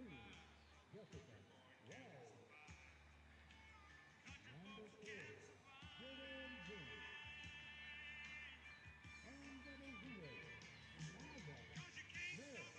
Jessica. Wow. Number 4, Jordan James. And number 0, Liza. Miller.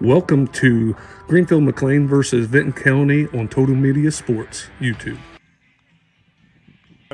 Welcome to Greenfield McClain versus Vinton County on Total Media Sports YouTube.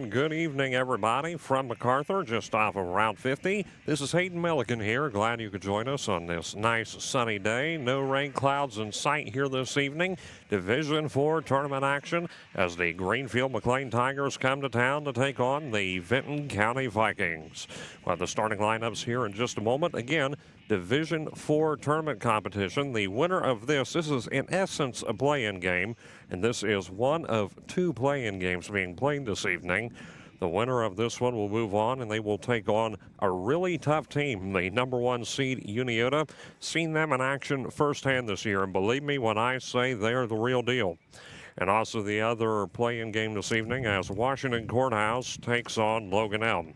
Good evening, everybody, from MacArthur, just off of Route 50. This is Hayden Milliken here. Glad you could join us on this nice sunny day. No rain clouds in sight here this evening. Division IV tournament action as the Greenfield McClain Tigers come to town to take on the Vinton County Vikings. We'll have the starting lineups here in just a moment. Again, Division IV tournament competition. The winner of this is in essence a play-in game, and this is one of two play-in games being played this evening. The winner of this one will move on, and they will take on a really tough team, the number one seed Uniota. Seen them in action firsthand this year, and believe me when I say they're the real deal. And also the other play-in game this evening as Washington Courthouse takes on Logan Elm.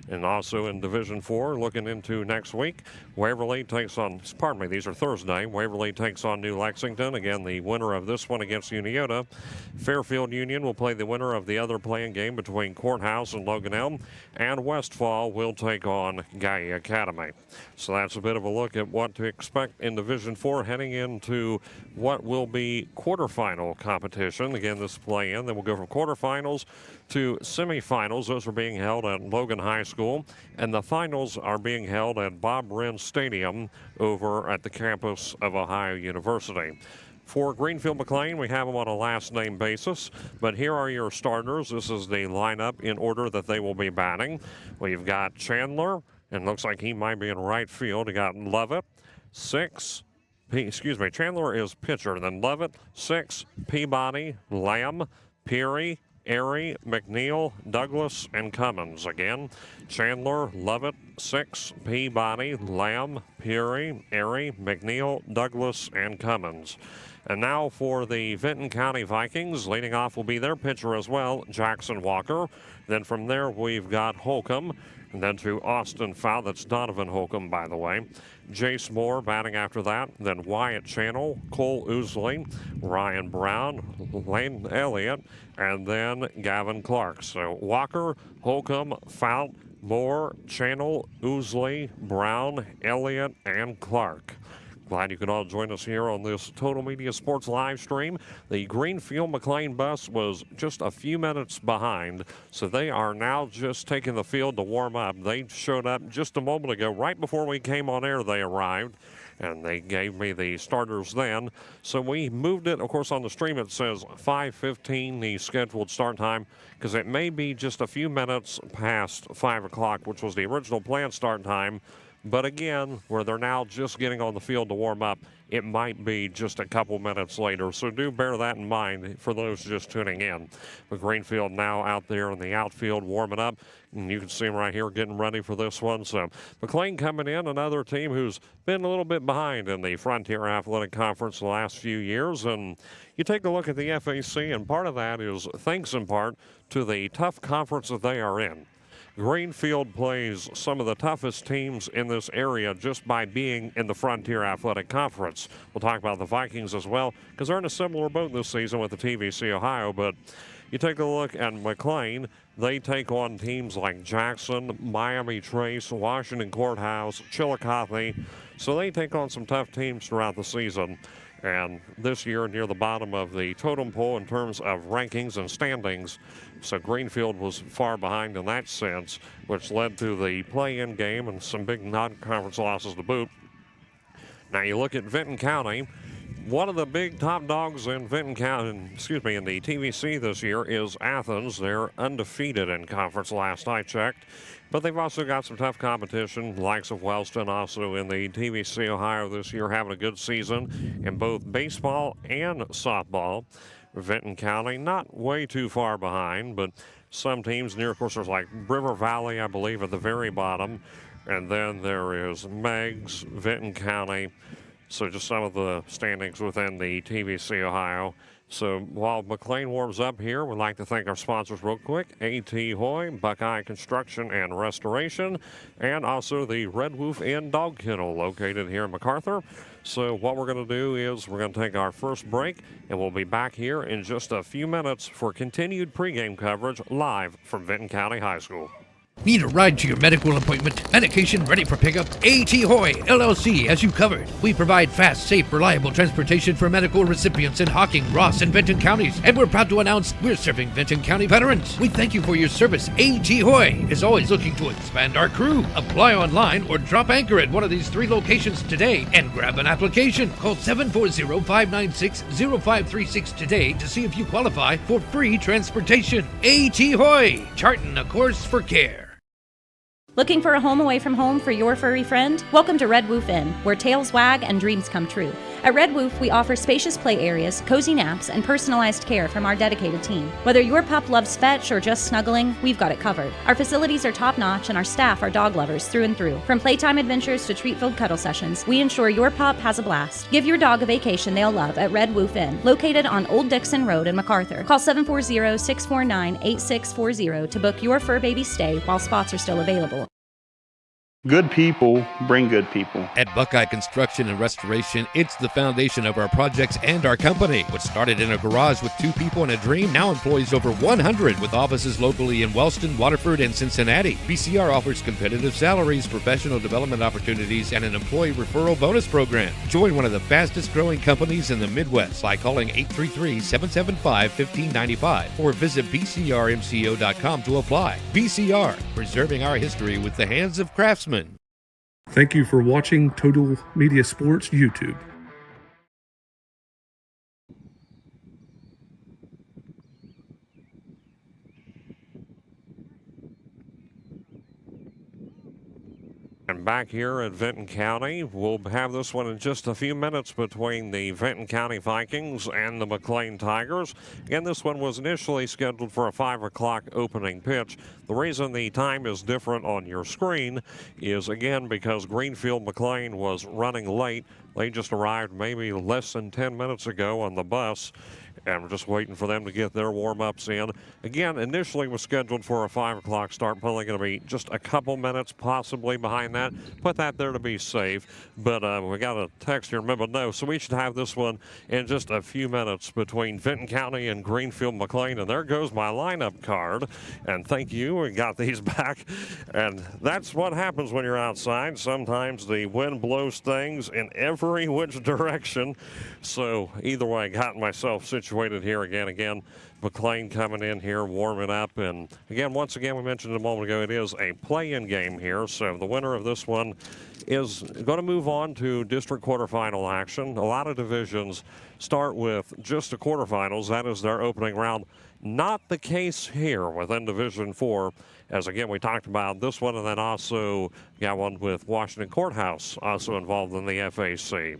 And also in Division IV, looking into next week, Waverly takes on, these are Thursday. Waverly takes on New Lexington. Again, the winner of this one against Uniota. Fairfield Union will play the winner of the other playing game between Courthouse and Logan Elm. And Westfall will take on Guy Academy. So that's a bit of a look at what to expect in Division IV heading into what will be quarterfinal competition. Again, this play-in. Then we'll go from quarterfinals to semifinals. Those are being held at Logan High School, and the finals are being held at Bob Wren Stadium over at the campus of Ohio University. For Greenfield McClain, we have them on a last name basis, but here are your starters. This is the lineup in order that they will be batting. We've got Chandler, and looks like he might be in right field. We got Lovett, Chandler is pitcher, then Lovett, 6, Peabody, Lamb, Peary, Airy, McNeil, Douglas, and Cummins. Again, Chandler, Lovett, 6, Peabody, Lamb, Peary, Airy, McNeil, Douglas, and Cummins. And now for the Vinton County Vikings. Leading off will be their pitcher as well, Jackson Walker. Then from there, we've got Holcomb. And then to Austin Fowl, that's Donovan Holcomb, by the way. Jace Moore batting after that. Then Wyatt Channel, Cole Ousley, Ryan Brown, Lane Elliott, and then Gavin Clark. So Walker, Holcomb, Fowl, Moore, Channel, Ousley, Brown, Elliott, and Clark. Glad you could all join us here on this Total Media Sports live stream. The Greenfield McClain bus was just a few minutes behind, so they are now just taking the field to warm up. They showed up just a moment ago. Right before we came on air, they arrived, and they gave me the starters then. So we moved it. Of course, on the stream it says 5:15, the scheduled start time, because it may be just a few minutes past 5 o'clock, which was the original planned start time. But again, where they're now just getting on the field to warm up, it might be just a couple minutes later. So do bear that in mind for those just tuning in. But Greenfield now out there in the outfield warming up. And you can see them right here getting ready for this one. So McClain coming in, another team who's been a little bit behind in the Frontier Athletic Conference the last few years. And you take a look at the FAC, and part of that is thanks in part to the tough conference that they are in. Greenfield plays some of the toughest teams in this area just by being in the Frontier Athletic Conference. We'll talk about the Vikings as well, because they're in a similar boat this season with the TVC Ohio. But you take a look at McClain, they take on teams like Jackson, Miami Trace, Washington Courthouse, Chillicothe. So they take on some tough teams throughout the season. And this year, near the bottom of the totem pole in terms of rankings and standings. So Greenfield was far behind in that sense, which led to the play-in game and some big non-conference losses to boot. Now you look at Vinton County. One of the big top dogs in Vinton County, in the TVC this year is Athens. They're undefeated in conference last I checked. But they've also got some tough competition, likes of Wellston also in the TVC Ohio this year, having a good season in both baseball and softball. Vinton County not way too far behind, but some teams near, of course, there's like River Valley, I believe, at the very bottom. And then there is Meigs, Vinton County. So just some of the standings within the TVC Ohio. So while McClain warms up here, we'd like to thank our sponsors real quick. A.T. Hoy, Buckeye Construction and Restoration, and also the Red Wolf Inn Dog Kennel located here in MacArthur. So what we're going to do is we're going to take our first break, and we'll be back here in just a few minutes for continued pregame coverage live from Vinton County High School. Need a ride to your medical appointment? Medication ready for pickup? A.T. Hoy, LLC, has you covered. We provide fast, safe, reliable transportation for medical recipients in Hocking, Ross, and Vinton counties. And we're proud to announce we're serving Vinton County veterans. We thank you for your service. A.T. Hoy is always looking to expand our crew. Apply online or drop anchor at one of these 3 locations today and grab an application. Call 740-596-0536 today to see if you qualify for free transportation. A.T. Hoy, charting a course for care. Looking for a home away from home for your furry friend? Welcome to Red Woof Inn, where tails wag and dreams come true. At Red Woof, we offer spacious play areas, cozy naps, and personalized care from our dedicated team. Whether your pup loves fetch or just snuggling, we've got it covered. Our facilities are top-notch and our staff are dog lovers through and through. From playtime adventures to treat-filled cuddle sessions, we ensure your pup has a blast. Give your dog a vacation they'll love at Red Woof Inn, located on Old Dixon Road in MacArthur. Call 740-649-8640 to book your fur baby stay while spots are still available. Good people bring good people. At Buckeye Construction and Restoration, it's the foundation of our projects and our company. What started in a garage with 2 people and a dream now employs over 100 with offices locally in Wellston, Waterford, and Cincinnati. BCR offers competitive salaries, professional development opportunities, and an employee referral bonus program. Join one of the fastest growing companies in the Midwest by calling 833-775-1595 or visit bcrmco.com to apply. BCR, preserving our history with the hands of craftsmen. Thank you for watching Total Media Sports YouTube. And back here at Vinton County, we'll have this one in just a few minutes between the Vinton County Vikings and the McClain Tigers. Again, this one was initially scheduled for a 5 o'clock opening pitch. The reason the time is different on your screen is, again, because Greenfield McClain was running late. They just arrived maybe less than 10 minutes ago on the bus, and we're just waiting for them to get their warm-ups in. Again, initially was scheduled for a 5 o'clock start, probably going to be just a couple minutes possibly behind that. Put that there to be safe, but we got a text here, remember, no, so we should have this one in just a few minutes between Vinton County and Greenfield McClain, and there goes my lineup card, and thank you, we got these back, and that's what happens when you're outside. Sometimes the wind blows things in every which direction, so either way, I got myself situated here again. McClain coming in here, warming up. And again, once again, we mentioned a moment ago, it is a play-in game here. So the winner of this one is going to move on to district quarterfinal action. A lot of divisions start with just the quarterfinals. That is their opening round. Not the case here within Division 4. As again, we talked about this one, and then also got one with Washington Courthouse also involved in the FAC.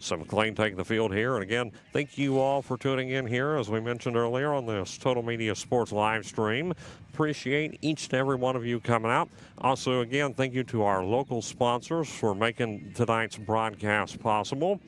So McClain taking the field here. And again, thank you all for tuning in here, as we mentioned earlier, on this Total Media Sports live stream. Appreciate each and every one of you coming out. Also, again, thank you to our local sponsors for making tonight's broadcast possible.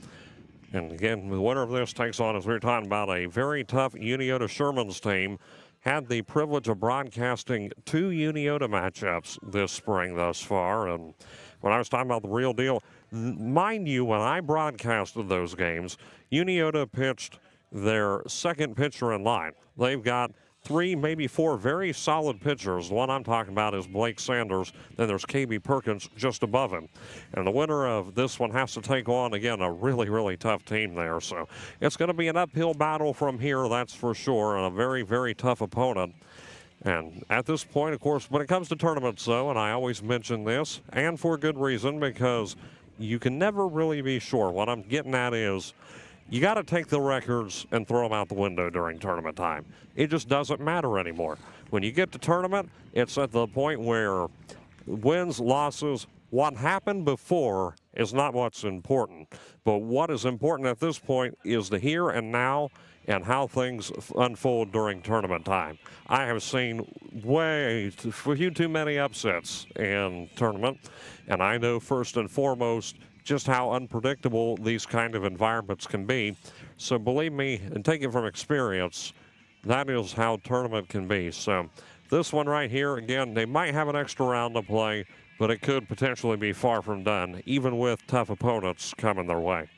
And again, the winner of this takes on, as we were talking about, a very tough Uniota Sherman's team. Had the privilege of broadcasting 2 Uniota matchups this spring thus far. And when I was talking about the real deal, mind you, when I broadcasted those games, Uniota pitched their second pitcher in line. They've got 3, maybe 4 very solid pitchers. The one I'm talking about is Blake Sanders. Then there's KB Perkins just above him. And the winner of this one has to take on, again, a really, really tough team there. So it's going to be an uphill battle from here, that's for sure, and a very, very tough opponent. And at this point, of course, when it comes to tournaments, though, and I always mention this, and for good reason, because you can never really be sure. What I'm getting at is you got to take the records and throw them out the window during tournament time. It just doesn't matter anymore. When you get to tournament, it's at the point where wins, losses, what happened before is not what's important. But what is important at this point is the here and now and how things unfold during tournament time. I have seen way too many upsets in tournament, and I know first and foremost just how unpredictable these kind of environments can be. So believe me, and take it from experience, that is how tournament can be. So this one right here, again, they might have an extra round to play, but it could potentially be far from done, even with tough opponents coming their way.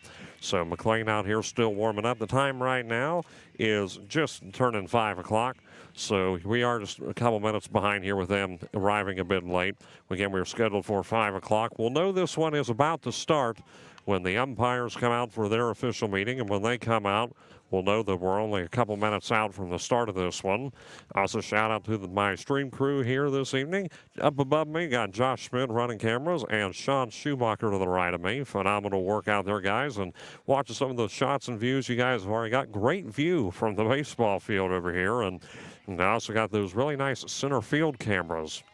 So McClain out here still warming up. The time right now is just turning 5 o'clock. So we are just a couple minutes behind here with them arriving a bit late. Again, we were scheduled for 5 o'clock. We'll know this one is about to start when the umpires come out for their official meeting, and when they come out, we'll know that we're only a couple minutes out from the start of this one. Also, shout out to my stream crew here this evening. Up above me, got Josh Schmidt running cameras and Sean Schumacher to the right of me. Phenomenal work out there, guys. And watching some of the shots and views you guys have already got. Great view from the baseball field over here. And I also got those really nice center field cameras.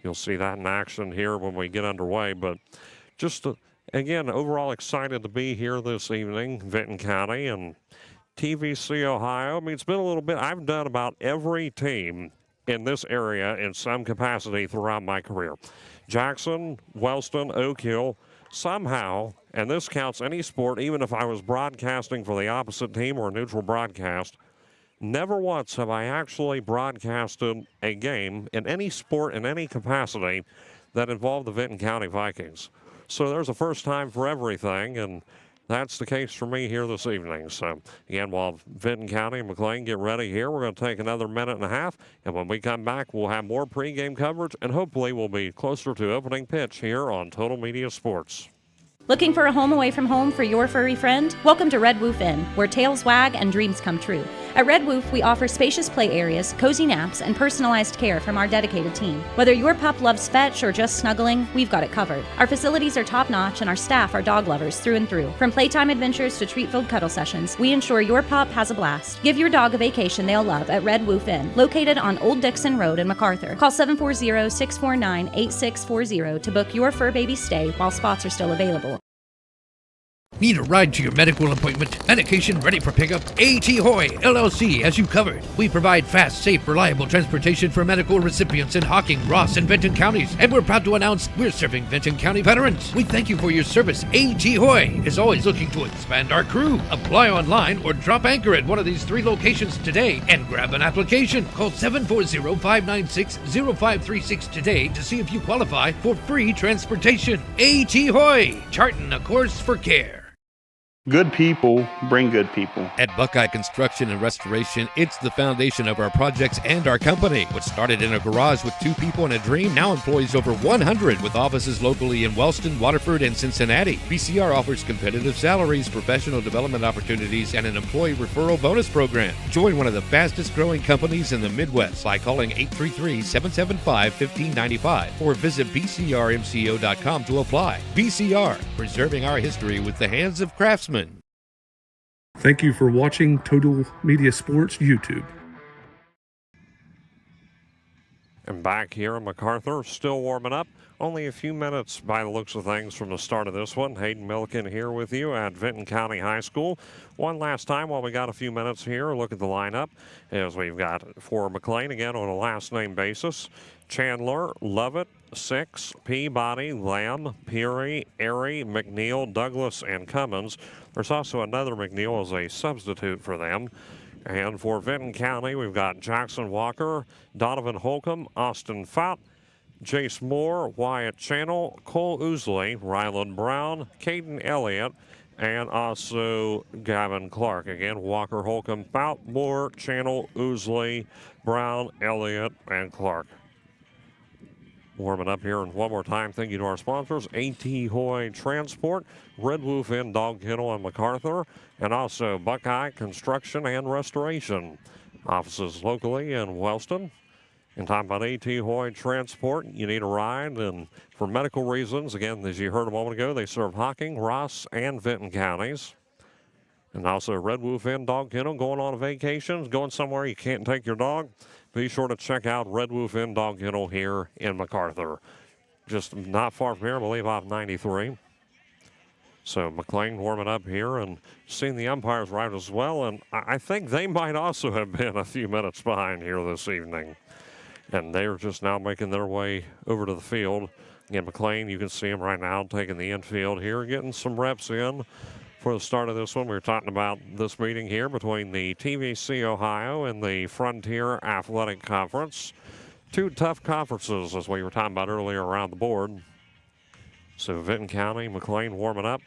You'll see that in action here when we get underway. But just again, overall excited to be here this evening, Vinton County and TVC Ohio. I mean, it's been a little bit. I've done about every team in this area in some capacity throughout my career. Jackson, Wellston, Oak Hill, somehow, and this counts any sport, even if I was broadcasting for the opposite team or a neutral broadcast, never once have I actually broadcasted a game in any sport in any capacity that involved the Vinton County Vikings. So there's a first time for everything, and that's the case for me here this evening. So, again, while Vinton County and McClain get ready here, we're going to take another minute and a half, and when we come back, we'll have more pregame coverage, and hopefully we'll be closer to opening pitch here on Total Media Sports. Looking for a home away from home for your furry friend? Welcome to Red Woof Inn, where tails wag and dreams come true. At Red Woof, we offer spacious play areas, cozy naps, and personalized care from our dedicated team. Whether your pup loves fetch or just snuggling, we've got it covered. Our facilities are top-notch, and our staff are dog lovers through and through. From playtime adventures to treat-filled cuddle sessions, we ensure your pup has a blast. Give your dog a vacation they'll love at Red Woof Inn, located on Old Dixon Road in MacArthur. Call 740-649-8640 to book your fur baby stay while spots are still available. Need a ride to your medical appointment? Medication ready for pickup? A.T. Hoy, LLC, has you covered. We provide fast, safe, reliable transportation for medical recipients in Hocking, Ross, and Vinton counties. And we're proud to announce we're serving Vinton County veterans. We thank you for your service. A.T. Hoy is always looking to expand our crew. Apply online or drop anchor at one of these 3 locations today and grab an application. Call 740-596-0536 today to see if you qualify for free transportation. A.T. Hoy, charting a course for care. Good people bring good people. At Buckeye Construction and Restoration, it's the foundation of our projects and our company. What started in a garage with 2 people and a dream now employs over 100 with offices locally in Wellston, Waterford, and Cincinnati. BCR offers competitive salaries, professional development opportunities, and an employee referral bonus program. Join one of the fastest growing companies in the Midwest by calling 833-775-1595 or visit bcrmco.com to apply. BCR, preserving our history with the hands of craftsmen. Thank you for watching Total Media Sports YouTube. And back here in MacArthur, still warming up. Only a few minutes by the looks of things from the start of this one. Hayden Milliken here with you at Vinton County High School. One last time while we got a few minutes here, look at the lineup as we've got for McClain again on a last name basis. Chandler, Lovett, Six, Peabody, Lamb, Peary, Airy, McNeil, Douglas, and Cummins. There's also another McNeil as a substitute for them. And for Vinton County, we've got Jackson Walker, Donovan Holcomb, Austin Fott, Jace Moore, Wyatt Channel, Cole Ousley, Ryland Brown, Caden Elliott, and also Gavin Clark. Again, Walker, Holcomb, Fott, Moore, Channel, Ousley, Brown, Elliott, and Clark. Warming up here, and one more time, thank you to our sponsors, A.T. Hoy Transport, Red Wolf Inn Dog Kennel in MacArthur, and also Buckeye Construction and Restoration. Offices locally in Wellston. And talking about A.T. Hoy Transport, you need a ride, and for medical reasons, again, as you heard a moment ago, they serve Hocking, Ross, and Vinton counties. And also Red Wolf Inn Dog Kennel, going on a vacation, going somewhere you can't take your dog. Be sure to check out Red Wolf Inn Dog Kennel here in MacArthur. Just not far from here, I believe, off 93. So McClain warming up here and seeing the umpires right as well. And I think they might also have been a few minutes behind here this evening. And they're just now making their way over to the field. Again, McClain, you can see him right now taking the infield here, getting some reps in. For the start of this one, we were talking about this meeting here between the TVC Ohio and the Frontier Athletic Conference. 2 tough conferences, as we were talking about earlier, around the board. So Vinton County, McClain warming up.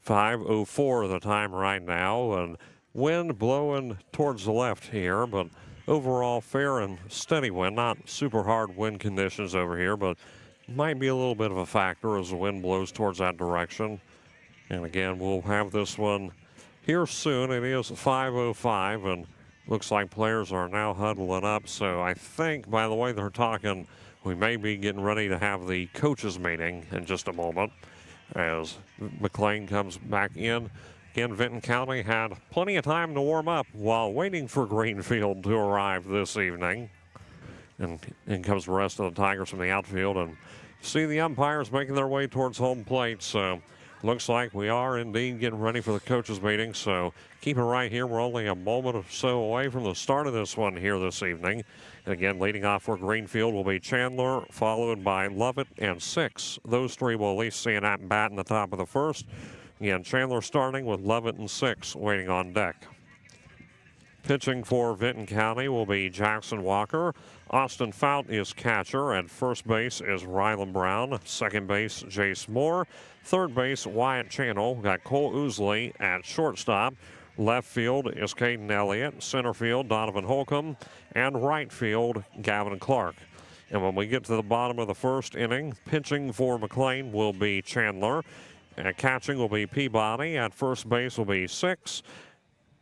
5:04 the time right now, and wind blowing towards the left here, but overall fair and steady wind. Not super hard wind conditions over here, but might be a little bit of a factor as the wind blows towards that direction. And again, we'll have this one here soon. It is 5:05, and looks like players are now huddling up. So I think, by the way they're talking, we may be getting ready to have the coaches meeting in just a moment as McClain comes back in. Again, Vinton County had plenty of time to warm up while waiting for Greenfield to arrive this evening. And in comes the rest of the Tigers from the outfield, and see the umpires making their way towards home plate. So looks like we are indeed getting ready for the coaches meeting. So keep it right here. We're only a moment or so away from the start of this one here this evening. And again, leading off for Greenfield will be Chandler, followed by Lovett and Six. Those three will at least see an at-bat in the top of the first. Again, Chandler starting with Lovett and Six waiting on deck. Pitching for Vinton County will be Jackson Walker. Austin Fout is catcher. At first base is Rylan Brown. Second base, Jace Moore. Third base, Wyatt Channel. Got Cole Ousley at shortstop. Left field is Caden Elliott. Center field, Donovan Holcomb. And right field, Gavin Clark. And when we get to the bottom of the first inning, pitching for McClain will be Chandler. And catching will be Peabody. At first base will be Six.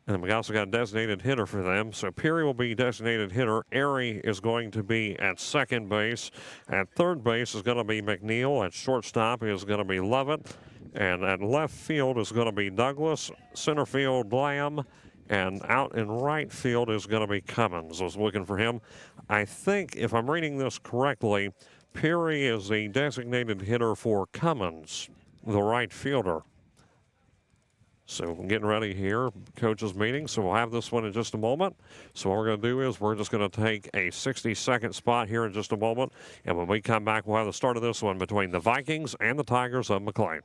And we also got a designated hitter for them. So Peary will be designated hitter. Airy is going to be at second base. At third base is going to be McNeil. At shortstop is going to be Lovett. And at left field is going to be Douglas. Center field, Lamb. And out in right field is going to be Cummins. I was looking for him. I think, if I'm reading this correctly, Peary is the designated hitter for Cummins, the right fielder. So we're getting ready here, coaches meeting. So we'll have this one in just a moment. So what we're going to do is we're just going to take a 60-second spot here in just a moment. And when we come back, we'll have the start of this one between the Vikings and the Tigers of McClain.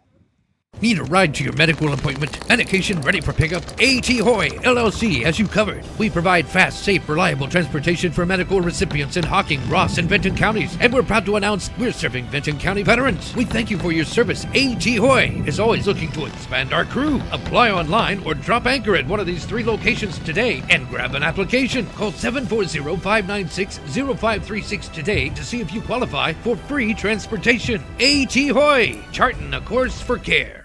Need a ride to your medical appointment? Medication ready for pickup? A.T. Hoy, LLC has you covered. We provide fast, safe, reliable transportation for medical recipients in Hocking, Ross, and Vinton counties. And we're proud to announce we're serving Vinton County veterans. We thank you for your service. A.T. Hoy is always looking to expand our crew. Apply online or drop anchor at one of these three locations today and grab an application. Call 740-596-0536 today to see if you qualify for free transportation. A.T. Hoy, charting a course for care.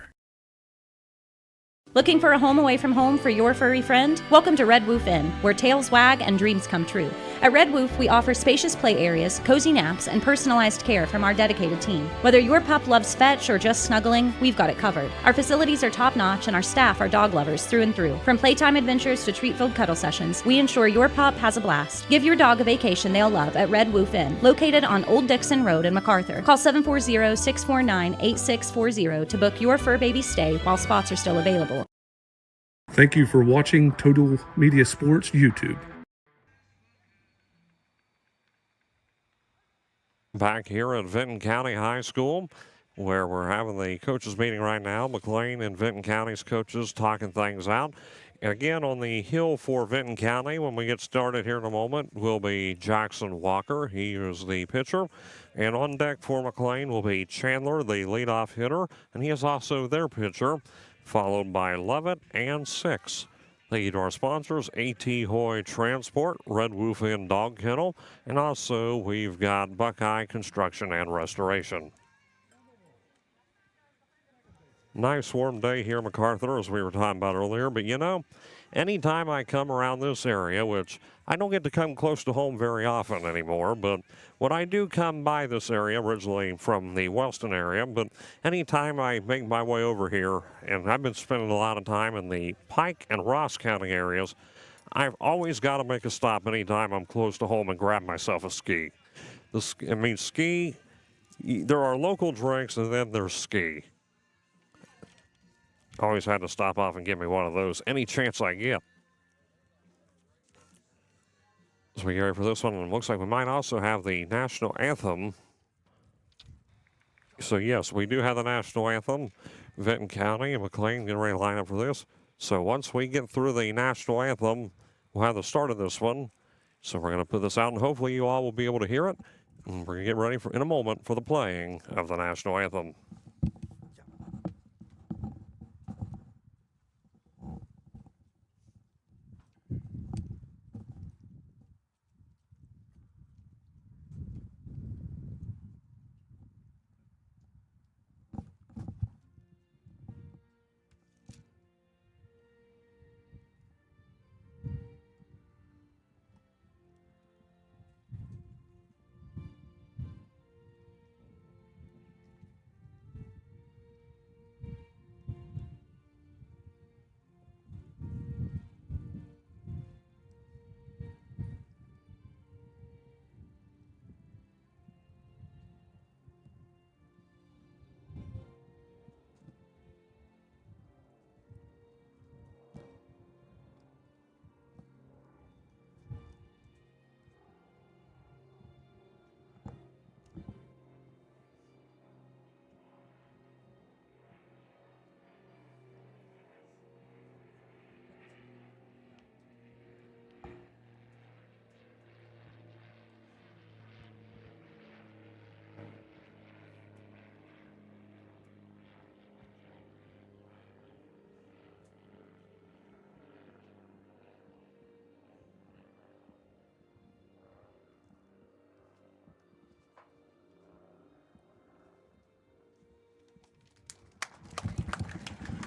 Looking for a home away from home for your furry friend? Welcome to Red Woof Inn, where tails wag and dreams come true. At Red Woof, we offer spacious play areas, cozy naps, and personalized care from our dedicated team. Whether your pup loves fetch or just snuggling, we've got it covered. Our facilities are top-notch, and our staff are dog lovers through and through. From playtime adventures to treat-filled cuddle sessions, we ensure your pup has a blast. Give your dog a vacation they'll love at Red Woof Inn, located on Old Dixon Road in MacArthur. Call 740-649-8640 to book your fur baby stay while spots are still available. Thank you for watching Total Media Sports YouTube. Back here at Vinton County High School, where we're having the coaches meeting right now. McClain and Vinton County's coaches talking things out. And again, on the hill for Vinton County, when we get started here in a moment, will be Jackson Walker. He is the pitcher. And on deck for McClain will be Chandler, the leadoff hitter, and he is also their pitcher, followed by Lovett and Six. Thank you to our sponsors, A.T. Hoy Transport, Red Woof Inn Dog Kennel, and also we've got Buckeye Construction and Restoration. Nice warm day here in MacArthur, as we were talking about earlier, but you know, anytime I come around this area, which I don't get to come close to home very often anymore, but when I do come by this area, originally from the Wellston area, but anytime I make my way over here, and I've been spending a lot of time in the Pike and Ross County areas, I've always got to make a stop anytime I'm close to home and grab myself a ski. Ski, there are local drinks and then there's ski. Always had to stop off and give me one of those any chance I get. So we get ready for this one, and it looks like we might also have the national anthem. So yes, we do have the national anthem. Vinton County and McClain getting ready to line up for this. So once we get through the national anthem, we'll have the start of this one. So we're going to put this out, and hopefully you all will be able to hear it. And we're going to get ready in a moment for the playing of the national anthem.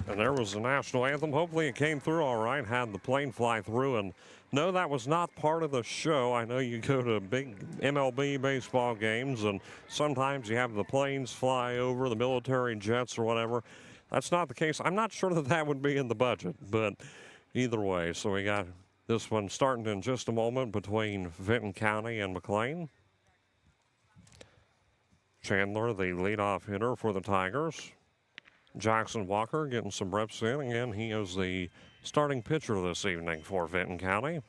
And there was the national anthem. Hopefully it came through all right, had the plane fly through. And no, that was not part of the show. I know you go to big MLB baseball games, and sometimes you have the planes fly over, the military jets or whatever. That's not the case. I'm not sure that that would be in the budget, but either way. So we got this one starting in just a moment between Vinton County and McClain. Chandler, the leadoff hitter for the Tigers. Jackson Walker getting some reps in. Again, he is the starting pitcher this evening for Vinton County.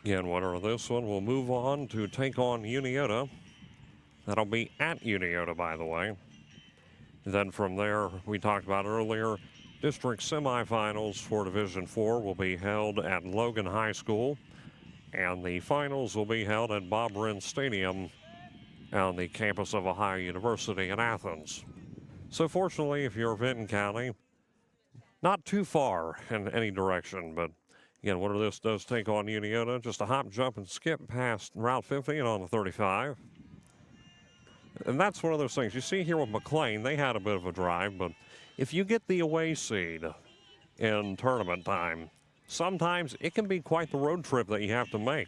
Again, winner of this one will move on to take on Uniota. That'll be at Uniota, by the way. Then from there, we talked about earlier, district semifinals for Division IV will be held at Logan High School, and the finals will be held at Bob Wren Stadium on the campus of Ohio University in Athens. So fortunately, if you're Vinton County, not too far in any direction, but again, winner of this does take on Uniota. Just a hop, jump, and skip past Route 50 and on the 35. And that's one of those things. You see here with McClain, they had a bit of a drive, but if you get the away seed in tournament time, sometimes it can be quite the road trip that you have to make.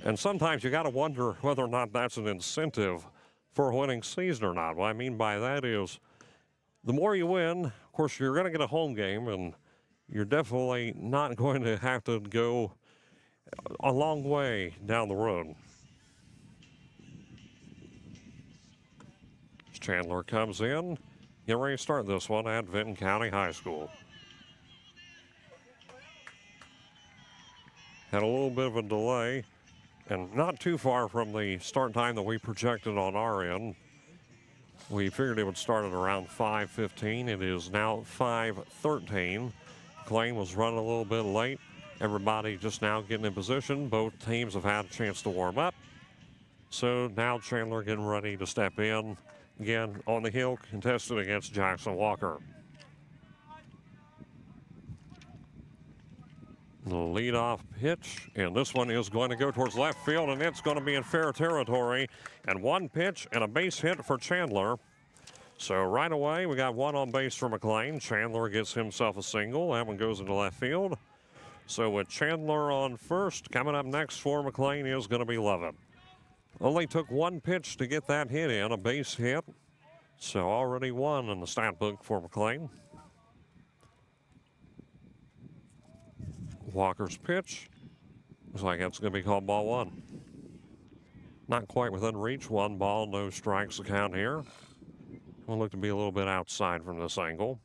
And sometimes you got to wonder whether or not that's an incentive for a winning season or not. What I mean by that is the more you win, of course, you're going to get a home game, and you're definitely not going to have to go a long way down the road. Chandler comes in. Get ready to start this one at Vinton County High School. Had a little bit of a delay, and not too far from the start time that we projected on our end. We figured it would start at around 5:15. It is now 5:13. McClain was running a little bit late. Everybody just now getting in position. Both teams have had a chance to warm up. So now Chandler getting ready to step in. Again, on the hill, contested against Jackson Walker. The leadoff pitch, and this one is going to go towards left field, and it's going to be in fair territory. And one pitch and a base hit for Chandler. So right away, we got one on base for McClain. Chandler gets himself a single. That one goes into left field. So with Chandler on first, coming up next for McClain is going to be Lovett. Only took one pitch to get that hit in, a base hit. So already one in the stat book for McClain. Walker's pitch. Looks like that's going to be called ball one. Not quite within reach. 1 ball, no strikes the count here. Will look to be a little bit outside from this angle.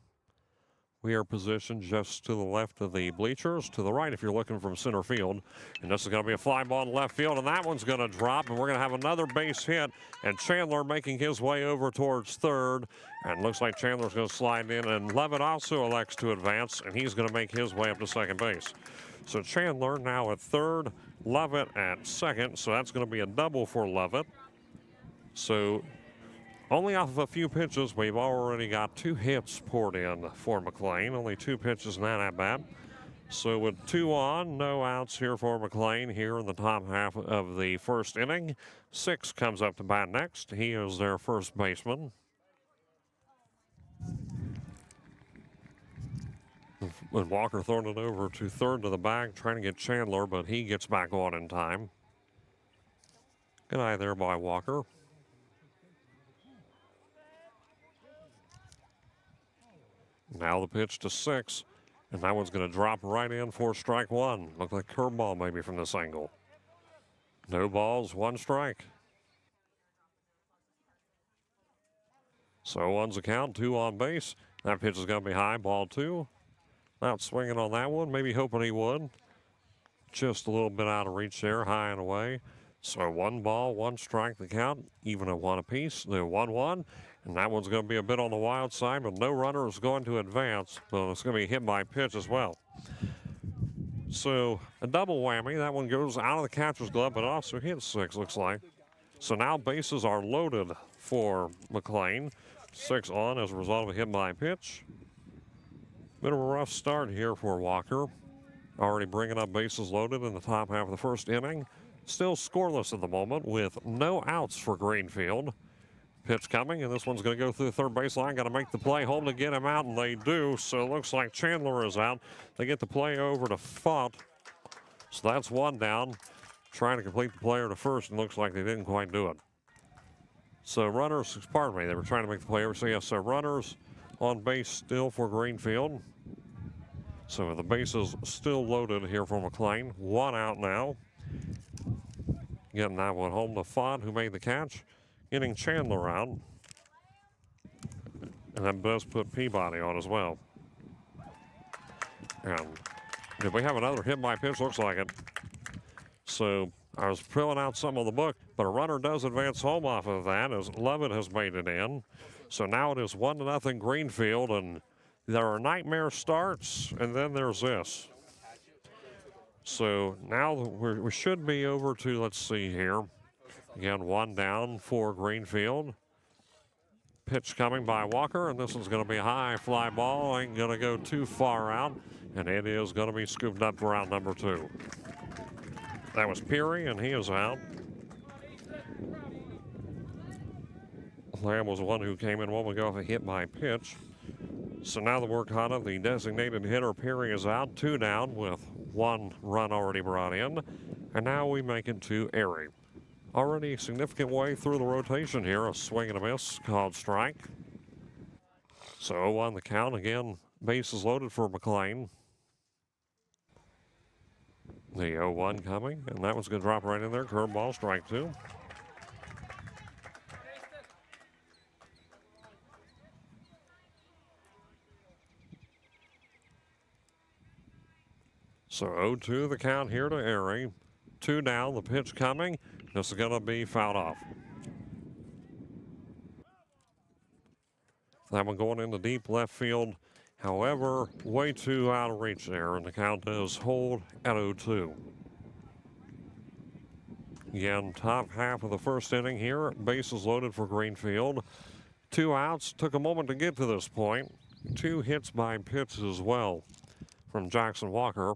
We are positioned just to the left of the bleachers, to the right if you're looking from center field. And this is going to be a fly ball in left field, and that one's going to drop, and we're going to have another base hit, and Chandler making his way over towards third. And looks like Chandler's going to slide in, and Levitt also elects to advance, and he's going to make his way up to second base. So Chandler now at third, Levitt at second, so that's going to be a double for Levitt. So only off of a few pitches, we've already got 2 hits poured in for McClain. Only 2 pitches in that at-bat. So with 2 on, no outs here for McClain here in the top half of the first inning. 6 comes up to bat next. He is their first baseman. With Walker throwing it over to third to the bag, trying to get Chandler, but he gets back on in time. Good eye there by Walker. Now the pitch to 6, and that one's going to drop right in for strike 1. Look like curveball maybe from this angle. No balls, 1 strike. So 1's the count, 2 on base. That pitch is going to be high, ball 2. Out swinging on that one, maybe hoping he would. Just a little bit out of reach there, high and away. So 1 ball, 1 strike the count, even at 1 apiece. The 1-1. And that one's going to be a bit on the wild side, but no runner is going to advance. But it's going to be hit by pitch as well. So a double whammy. That one goes out of the catcher's glove, but also hits 6, looks like. So now bases are loaded for McClain. 6 on as a result of a hit by pitch. Bit of a rough start here for Walker. already bringing up bases loaded in the top half of the first inning. Still scoreless at the moment with no outs for Greenfield. Pitch coming, and this one's going to go through the third baseline. Got to make the play home to get him out, and they do. So it looks like Chandler is out. They get the play over to Font. So that's one down. Trying to complete the player to first, and looks like they didn't quite do it. So runners, pardon me, they were trying to make the play over. So yes, so runners on base still for Greenfield. So the bases still loaded here for McClain. One out now. Getting that one home to Font, who made the catch. Getting Chandler out. And that does put Peabody on as well. And did we have another hit by pitch? Looks like it. So I was filling out some of the book, but a runner does advance home off of that as Lovett has made it in. So now it is 1-0 Greenfield, and there are nightmare starts, and then there's this. So now we should be over to, let's see here. Again, one down for Greenfield. Pitch coming by Walker, and this one's going to be a high fly ball. Ain't going to go too far out, and it is going to be scooped up for out number 2. That was Peary, and he is out. Lamb was the one who came in a moment ago with a hit by pitch. So now the work on it, the designated hitter Peary is out, 2 down with 1 run already brought in. And now we make it to Erie. Already a significant way through the rotation here. A swing and a miss called strike. So 0-1 the count. Again, bases loaded for McClain. The 0-1 coming, and that one's going to drop right in there. Curveball, strike 2. So 0-2 the count here to Erie. 2 down, the pitch coming. This is going to be fouled off. That one going into deep left field. However, way too out of reach there, and the count does hold at 0-2. Again, top half of the first inning here. Bases loaded for Greenfield. 2 outs. Took a moment to get to this point. 2 hits by pitch as well from Jackson Walker.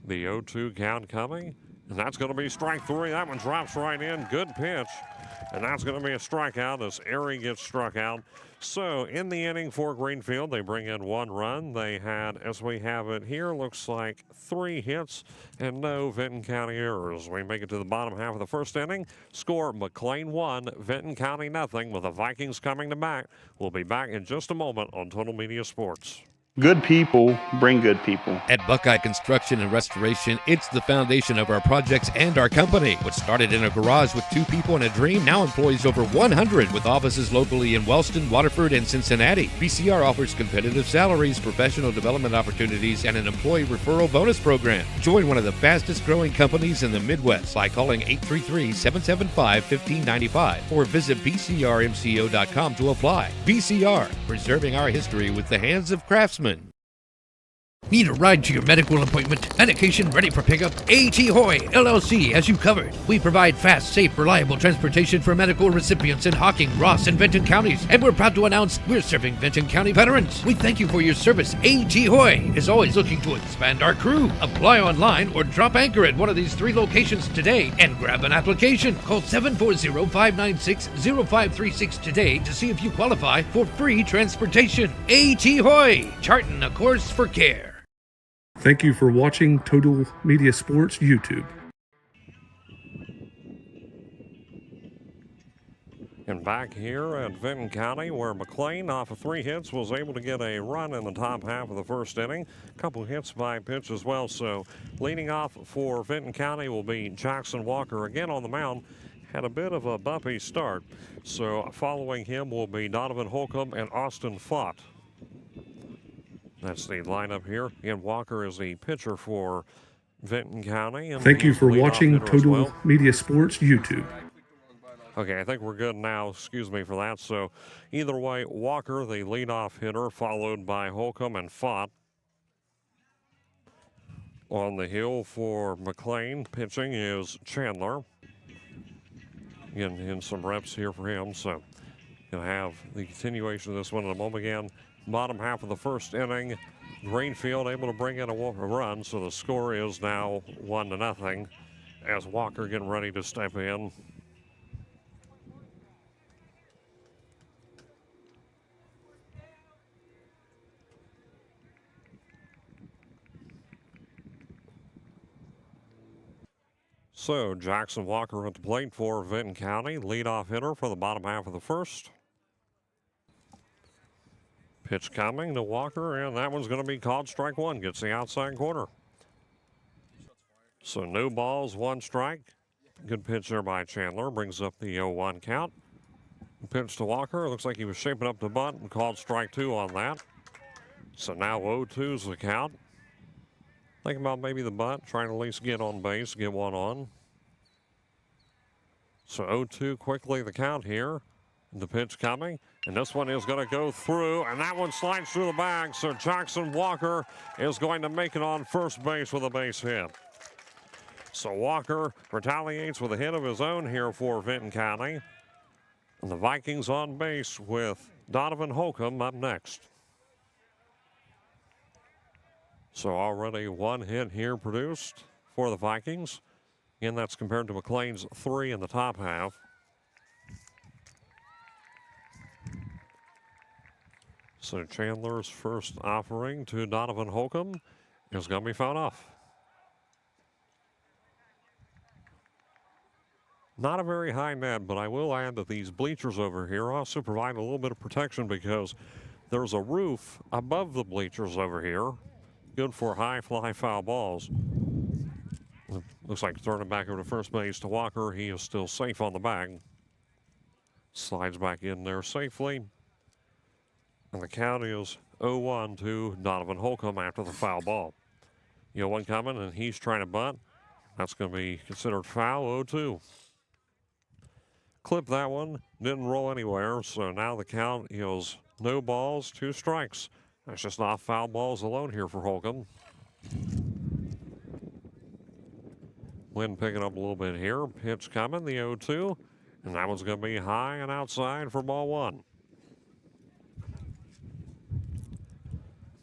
The 0-2 count coming, and that's going to be strike 3. That one drops right in. Good pitch, and that's going to be a strikeout as Erie gets struck out. So in the inning for Greenfield, they bring in 1 run. They had, as we have it here, looks like 3 hits and no Vinton County errors. We make it to the bottom half of the first inning. Score McClain 1, Vinton County nothing, with the Vikings coming to bat. We'll be back in just a moment on Total Media Sports. Good people bring good people. At Buckeye Construction and Restoration, it's the foundation of our projects and our company. What started in a garage with 2 people and a dream now employs over 100 with offices locally in Wellston, Waterford, and Cincinnati. BCR offers competitive salaries, professional development opportunities, and an employee referral bonus program. Join one of the fastest growing companies in the Midwest by calling 833-775-1595 or visit bcrmco.com to apply. BCR, preserving our history with the hands of craftsmen. Need a ride to your medical appointment? Medication ready for pickup? A.T. Hoy, LLC has you covered. We provide fast, safe, reliable transportation for medical recipients in Hocking, Ross, and Vinton counties. And we're proud to announce we're serving Vinton County veterans. We thank you for your service. A.T. Hoy is always looking to expand our crew. Apply online or drop anchor at one of these 3 locations today and grab an application. Call 740-596-0536 today to see if you qualify for free transportation. A.T. Hoy, charting a course for care. Thank you for watching Total Media Sports YouTube. And back here at Vinton County, where McClain, off of 3 hits, was able to get a run in the top half of the first inning. A couple hits by pitch as well. So leading off for Vinton County will be Jackson Walker again on the mound. Had a bit of a bumpy start. So following him will be Donovan Holcomb and Austin Fott. That's the lineup here. Again, Walker is the pitcher for Vinton County. And thank you for watching Total Media Sports YouTube. Okay, I think we're good now. Excuse me for that. So either way, Walker, the leadoff hitter, followed by Holcomb and Fott. On the hill for McClain, pitching is Chandler. Getting in some reps here for him. So going to have the continuation of this one in a moment again. Bottom half of the first inning. Greenfield able to bring in a run, so the score is now 1-0 as Walker getting ready to step in. So Jackson Walker at the plate for Vinton County, leadoff hitter for the bottom half of the first. Pitch coming to Walker, and that one's going to be called strike one. Gets the outside corner. So no balls, 1 strike. Good pitch there by Chandler. Brings up the 0-1 count. Pitch to Walker. Looks like he was shaping up the bunt and called strike 2 on that. So now 0-2's the count. Thinking about maybe the bunt, trying to at least get on base, get one on. So 0-2 quickly the count here. The pitch coming, and this one is going to go through, and that one slides through the bag. So Jackson Walker is going to make it on first base with a base hit. So Walker retaliates with a hit of his own here for Vinton County. And the Vikings on base with Donovan Holcomb up next. So already 1 hit here produced for the Vikings. Again, that's compared to McClain's 3 in the top half. So Chandler's first offering to Donovan Holcomb is going to be fouled off. Not a very high net, but I will add that these bleachers over here also provide a little bit of protection because there's a roof above the bleachers over here. Good for high fly foul balls. Looks like throwing it back over to first base to Walker. He is still safe on the bag. Slides back in there safely. And the count is 0-1 to Donovan Holcomb after the foul ball. 0-1 coming, and he's trying to bunt. That's going to be considered foul, 0-2. Clip that one, didn't roll anywhere, so now the count is no balls, 2 strikes. That's just not foul balls alone here for Holcomb. Wind picking up a little bit here. Pitch coming, the 0-2, and that one's going to be high and outside for ball 1.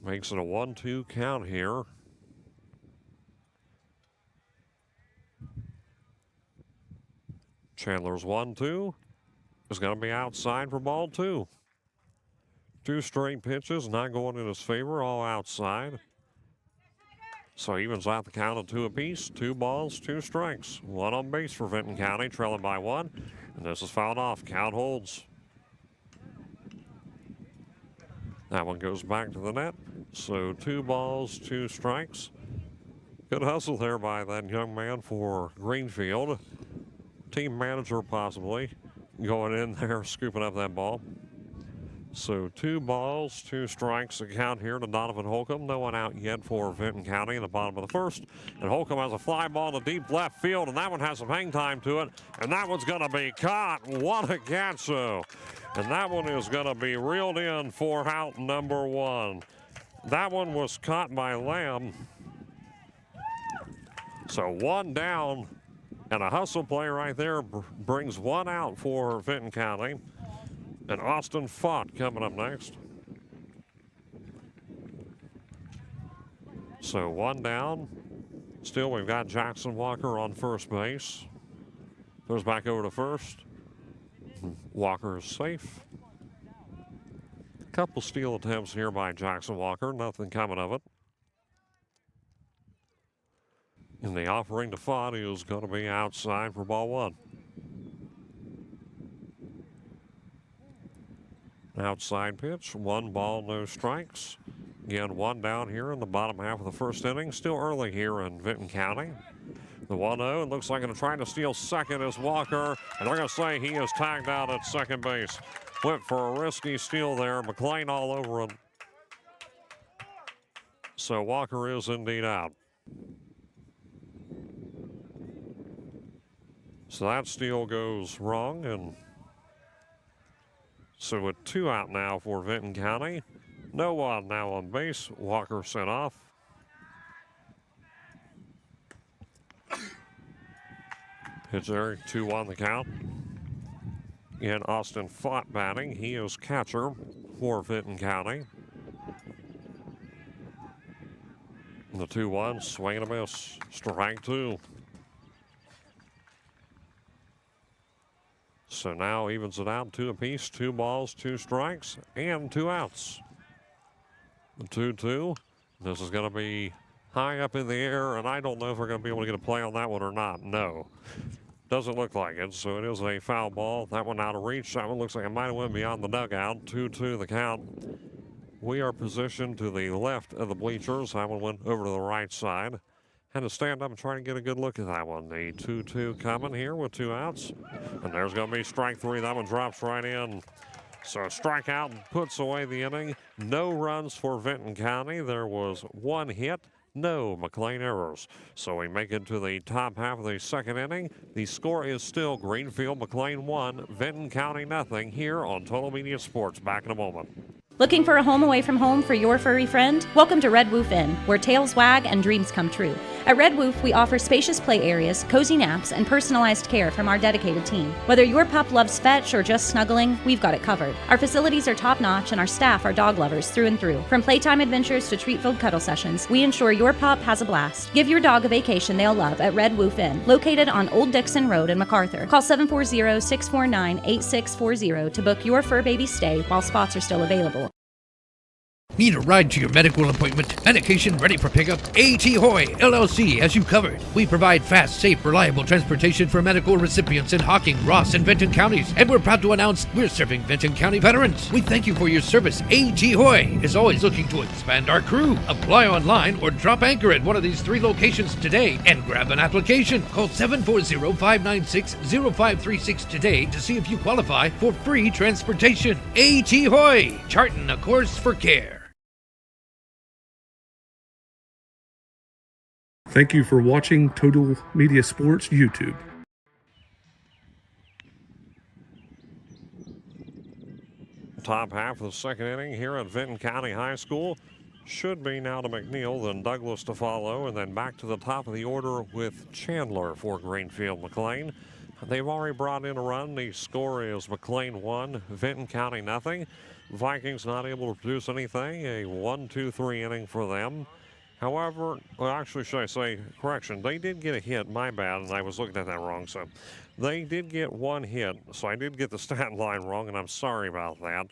Makes it a 1-2 count here. Chandler's 1-2 is going to be outside for ball 2. 2 straight pitches, not going in his favor, all outside. So evens out the count of 2 apiece. 2 balls, 2 strikes. 1 on base for Vinton County, trailing by 1. And this is fouled off. Count holds. That one goes back to the net. So 2 balls, 2 strikes. Good hustle there by that young man for Greenfield. Team manager possibly going in there, scooping up that ball. So 2 balls, 2 strikes. The count here to Donovan Holcomb. No one out yet for Vinton County in the bottom of the first. And Holcomb has a fly ball to deep left field, and that one has some hang time to it. And that one's going to be caught. What a catch, though. And that one is going to be reeled in for out number 1. That one was caught by Lamb. So 1 down, and a hustle play right there brings 1 out for Vinton County. And Austin Fott coming up next. So 1 down. Still, we've got Jackson Walker on first base. Goes back over to first. Walker is safe. Couple steal attempts here by Jackson Walker. Nothing coming of it. And the offering to Fott is going to be outside for ball 1. Outside pitch, 1 ball, no strikes. Again, 1 down here in the bottom half of the first inning. Still early here in Vinton County. The 1-0, it looks like they're trying to steal second is Walker. And they're going to say he is tagged out at second base. Went for a risky steal there. McClain all over him. So Walker is indeed out. So that steal goes wrong, and so with 2 out now for Vinton County. No one now on base. Walker sent off. Pitch there, 2-1 the count. And Austin Fott batting. He is catcher for Vinton County. The 2-1, swing and a miss. Strike two. So now evens it out, 2 apiece, 2 balls, 2 strikes, and 2 outs. The 2-2. This is going to be high up in the air, and I don't know if we're going to be able to get a play on that one or not. No. Doesn't look like it, so it is a foul ball. That one out of reach. That one looks like it might have went beyond the dugout. 2-2 the count. We are positioned to the left of the bleachers. That one went over to the right side. Had to stand up and try to get a good look at that one. The 2-2 coming here with 2 outs. And there's going to be strike 3. That one drops right in. So a strikeout puts away the inning. No runs for Vinton County. There was 1 hit. No McClain errors. So we make it to the top half of the second inning. The score is still Greenfield McClain 1, Vinton County nothing here on Total Media Sports. Back in a moment. Looking for a home away from home for your furry friend? Welcome to Red Woof Inn, where tails wag and dreams come true. At Red Woof, we offer spacious play areas, cozy naps, and personalized care from our dedicated team. Whether your pup loves fetch or just snuggling, we've got it covered. Our facilities are top-notch, and our staff are dog lovers through and through. From playtime adventures to treat-filled cuddle sessions, we ensure your pup has a blast. Give your dog a vacation they'll love at Red Woof Inn, located on Old Dixon Road in MacArthur. Call 740-649-8640 to book your fur baby stay while spots are still available. Need a ride to your medical appointment? Medication ready for pickup? A.T. Hoy, LLC has you covered. We provide fast, safe, reliable transportation for medical recipients in Hocking, Ross, and Vinton counties. And we're proud to announce we're serving Vinton County veterans. We thank you for your service. A.T. Hoy is always looking to expand our crew. Apply online or drop anchor at one of these 3 locations today and grab an application. Call 740-596-0536 today to see if you qualify for free transportation. A.T. Hoy, charting a course for care. Thank you for watching Total Media Sports YouTube. Top half of the second inning here at Vinton County High School. Should be now to McNeil, then Douglas to follow, and then back to the top of the order with Chandler for Greenfield McClain. They've already brought in a run. The score is McClain 1, Vinton County nothing. Vikings not able to produce anything. A 1-2-3 inning for them. However, well, actually, should I say, correction, they did get a hit, my bad, and I was looking at that wrong. So they did get 1 hit, so I did get the stat line wrong, and I'm sorry about that.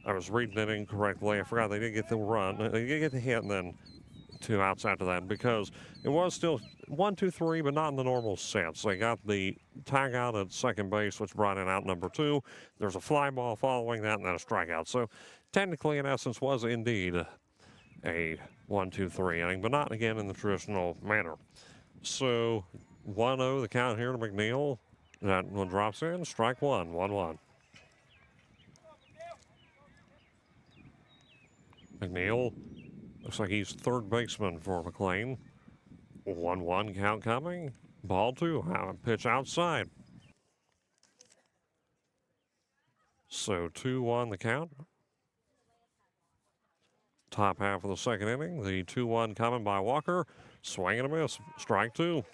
I was reading it incorrectly. I forgot they did get the run. They did get the hit, and then 2 outs after that, because it was still 1-2-3, but not in the normal sense. They got the tag out at second base, which brought in out number 2. There's a fly ball following that, and then a strikeout. So technically, in essence, was indeed a 1-2-3 inning, but not again in the traditional manner. So 1-0 the count here to McNeil. That one drops in. Strike 1, 1-1. McNeil looks like he's third baseman for McClain. 1-1 count coming. Ball 2. Pitch outside. So 2-1 the count. Top half of the second inning. The 2-1 coming by Walker. Swing and a miss. Strike 2.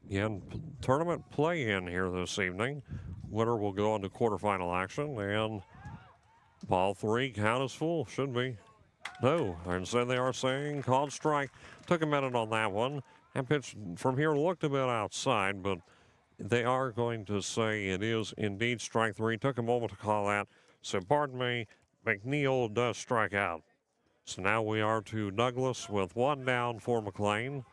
Again, tournament play-in here this evening. Winner will go on to quarterfinal action. And ball 3, count is full. Should be. No, instead they are saying called strike. Took a minute on that one. That pitch from here looked a bit outside, but they are going to say it is indeed strike 3. Took a moment to call that. So pardon me, McNeil does strike out. So now we are to Douglas with 1 down for McClain.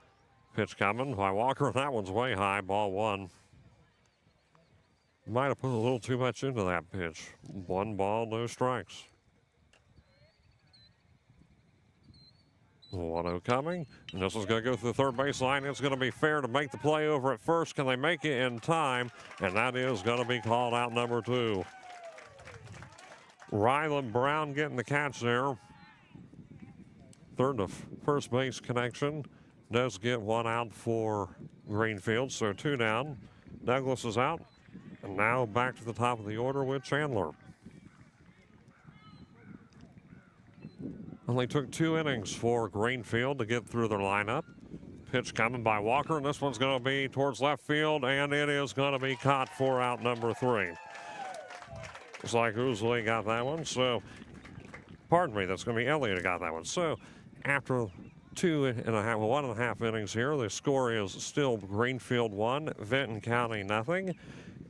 Pitch coming by Walker. That one's way high, ball 1. Might have put a little too much into that pitch. 1 ball, no strikes. 1-0 coming, and this is going to go through the third baseline. It's going to be fair to make the play over at first. Can they make it in time? And that is going to be called out number 2. Rylan Brown getting the catch there. Third to first base connection. Does get 1 out for Greenfield, so 2 down. Douglas is out, and now back to the top of the order with Chandler. Only took 2 innings for Greenfield to get through their lineup. Pitch coming by Walker, and this one's going to be towards left field, and it is going to be caught for out number 3. Looks like Ousley got that one, so pardon me, that's going to be Elliott who got that one. So after 1.5 innings here, the score is still Greenfield 1, Vinton County nothing,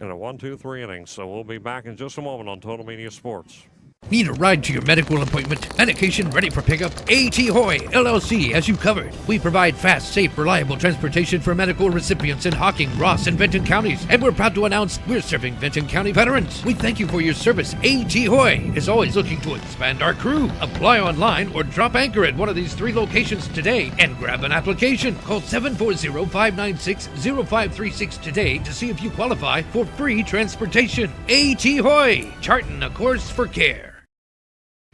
in a 1-2-3 innings. So we'll be back in just a moment on Total Media Sports. Need a ride to your medical appointment? Medication ready for pickup? A.T. Hoy, LLC has you covered. We provide fast, safe, reliable transportation for medical recipients in Hocking, Ross, and Vinton counties. And we're proud to announce we're serving Vinton County veterans. We thank you for your service. A.T. Hoy is always looking to expand our crew. Apply online or drop anchor at one of these 3 locations today and grab an application. Call 740-596-0536 today to see if you qualify for free transportation. A.T. Hoy, charting a course for care.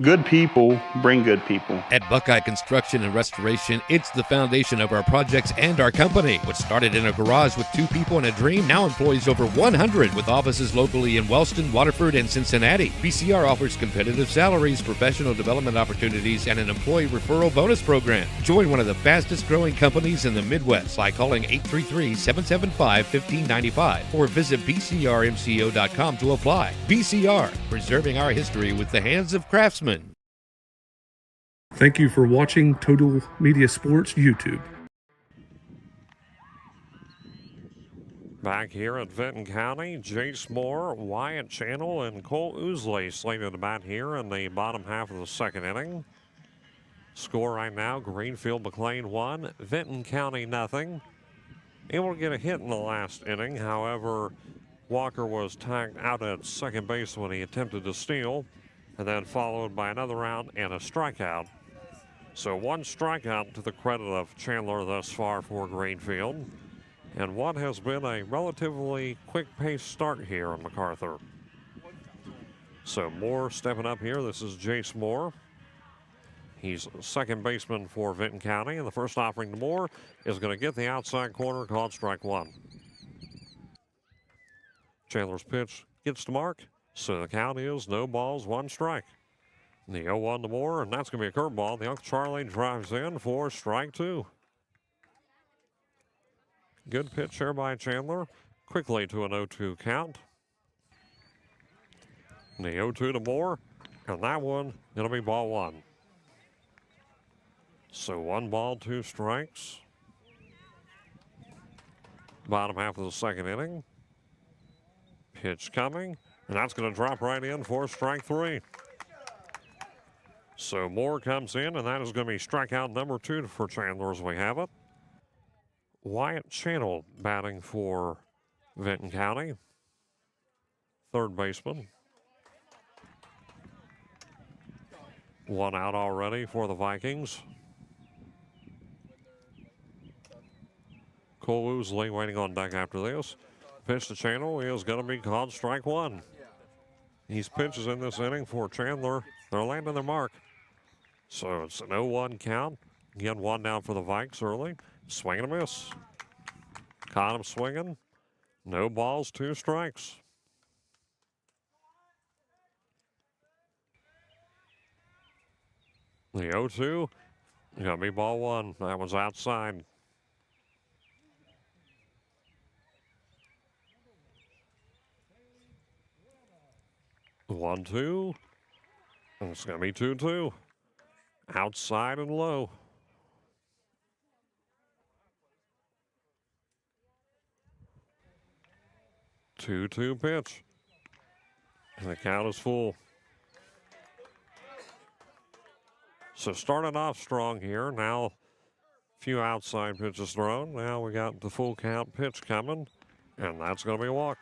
Good people bring good people. At Buckeye Construction and Restoration, it's the foundation of our projects and our company. What started in a garage with 2 people and a dream now employs over 100 with offices locally in Wellston, Waterford, and Cincinnati. BCR offers competitive salaries, professional development opportunities, and an employee referral bonus program. Join one of the fastest growing companies in the Midwest by calling 833-775-1595 or visit bcrmco.com to apply. BCR, preserving our history with the hands of craftsmen. Thank you for watching Total Media Sports YouTube. Back here at Vinton County, Jace Moore, Wyatt Channel, and Cole Ousley slated to bat here in the bottom half of the 2nd inning. Score right now, Greenfield McClain 1, Vinton County nothing. Able to get a hit in the last inning. However, Walker was tagged out at 2nd base when he attempted to steal, and then followed by another round and a strikeout. So 1 strikeout to the credit of Chandler thus far for Greenfield, and what has been a relatively quick-paced start here in MacArthur. So Moore stepping up here. This is Jace Moore. He's 2nd baseman for Vinton County, and the first offering to Moore is going to get the outside corner, called strike 1. Chandler's pitch gets to mark. So the count is no balls, 1 strike. The 0-1 to Moore, and that's going to be a curveball. The Uncle Charlie drives in for strike 2. Good pitch here by Chandler. Quickly to an 0-2 count. The 0-2 to Moore, and that one, it'll be ball 1. So 1 ball, 2 strikes. Bottom half of the 2nd inning. Pitch coming. And that's going to drop right in for strike 3. So Moore comes in, and that is going to be strikeout number 2 for Chandler as we have it. Wyatt Channel batting for Vinton County, 3rd baseman. 1 out already for the Vikings. Cole Ousley waiting on deck after this. Pitch to Channel is going to be called strike 1. These pitches in this inning for Chandler, they're landing their mark. So it's an 0-1 count. Again, 1 down for the Vikes early. Swing and a miss. Caught him swinging. No balls, 2 strikes. The 0-2, going to be ball 1. That one's outside. One, 2. And it's going to be 2-2. Outside and low. Two-two pitch. And the count is full. So starting off strong here. Now a few outside pitches thrown. Now we got the full count pitch coming. And that's going to be a walk.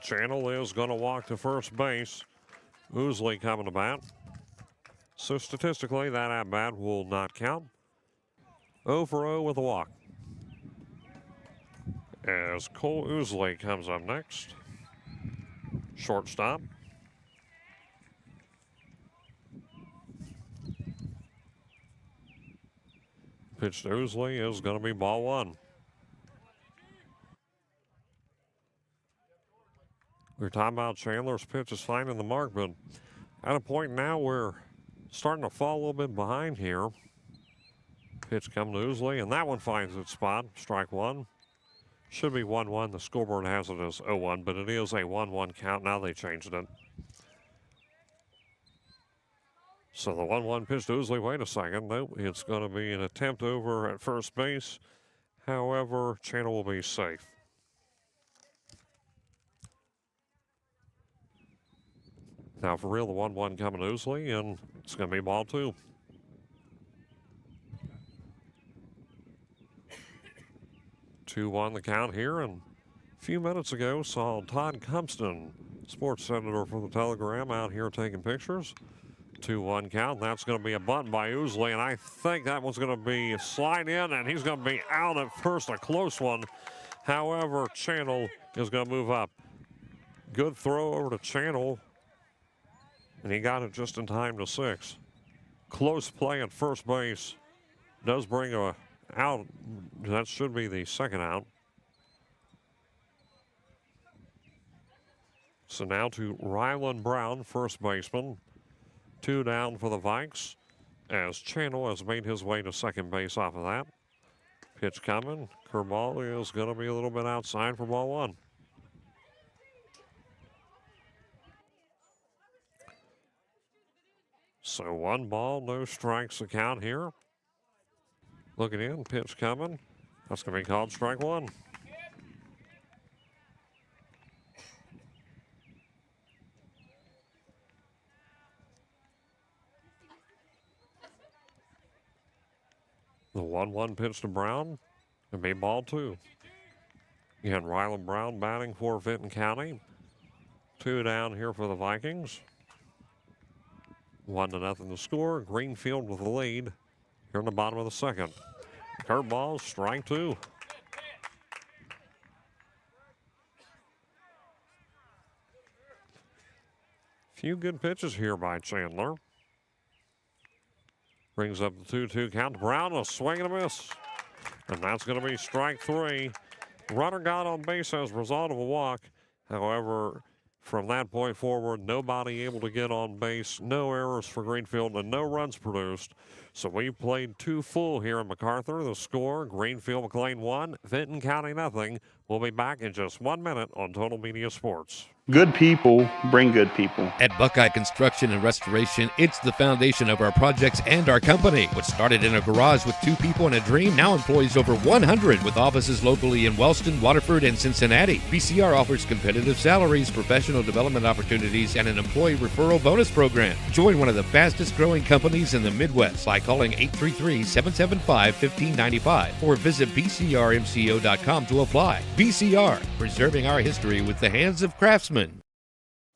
Channel is going to walk to first base. Ousley coming to bat. So statistically, that at-bat will not count. 0 for 0 with a walk. As Cole Ousley comes up next. Shortstop. Pitch to Ousley is going to be ball 1. We were talking about Chandler's pitch is finding the mark, but at a point now we're starting to fall a little bit behind here. Pitch coming to Ousley, and that one finds its spot. Strike one. Should be 1-1. The scoreboard has it as 0-1, but it is a 1-1 count. Now they changed it. So the 1-1 pitch to Ousley. Wait a second. Nope, it's going to be an attempt over at first base. However, Channel will be safe. Now for real, the 1-1 coming to Ousley, and it's going to be ball two. 2-1 the count here, and a few minutes ago saw Todd Cumpston, sports editor for the Telegram, out here taking pictures. 2-1 count. That's going to be a bunt by Ousley, and I think that one's going to be a slide in, and he's going to be out at first, a close one. However, Channel is going to move up. Good throw over to Channel, and he got it just in time to 6. Close play at first base. Does bring a out. That should be the second out. So now to Rylan Brown, first baseman. 2 down for the Vikes as Channel has made his way to second base off of that. Pitch coming. Curveball is going to be a little bit outside for ball one. So 1 ball, no strikes the count here. Looking in, pitch coming. That's going to be called strike one. The 1-1 pitch to Brown. It'll be ball two. Again, Rylan Brown batting for Vinton County. 2 down here for the Vikings. 1-0 the score. Greenfield with the lead here in the bottom of the second. Curveball, strike 2. Few good pitches here by Chandler. Brings up the 2-2 count to Brown, a swing and a miss. And that's going to be strike 3. Runner got on base as a result of a walk. However, from that point forward, nobody able to get on base, no errors for Greenfield, and no runs produced. So we played 2 full here in MacArthur. The score, Greenfield McClain 1, Vinton County nothing. We'll be back in just 1 minute on Total Media Sports. Good people bring good people. At Buckeye Construction and Restoration, it's the foundation of our projects and our company. What started in a garage with 2 people and a dream now employs over 100 with offices locally in Wellston, Waterford, and Cincinnati. BCR offers competitive salaries, professional development opportunities, and an employee referral bonus program. Join one of the fastest growing companies in the Midwest by calling 833-775-1595 or visit bcrmco.com to apply. BCR, preserving our history with the hands of craftsmen.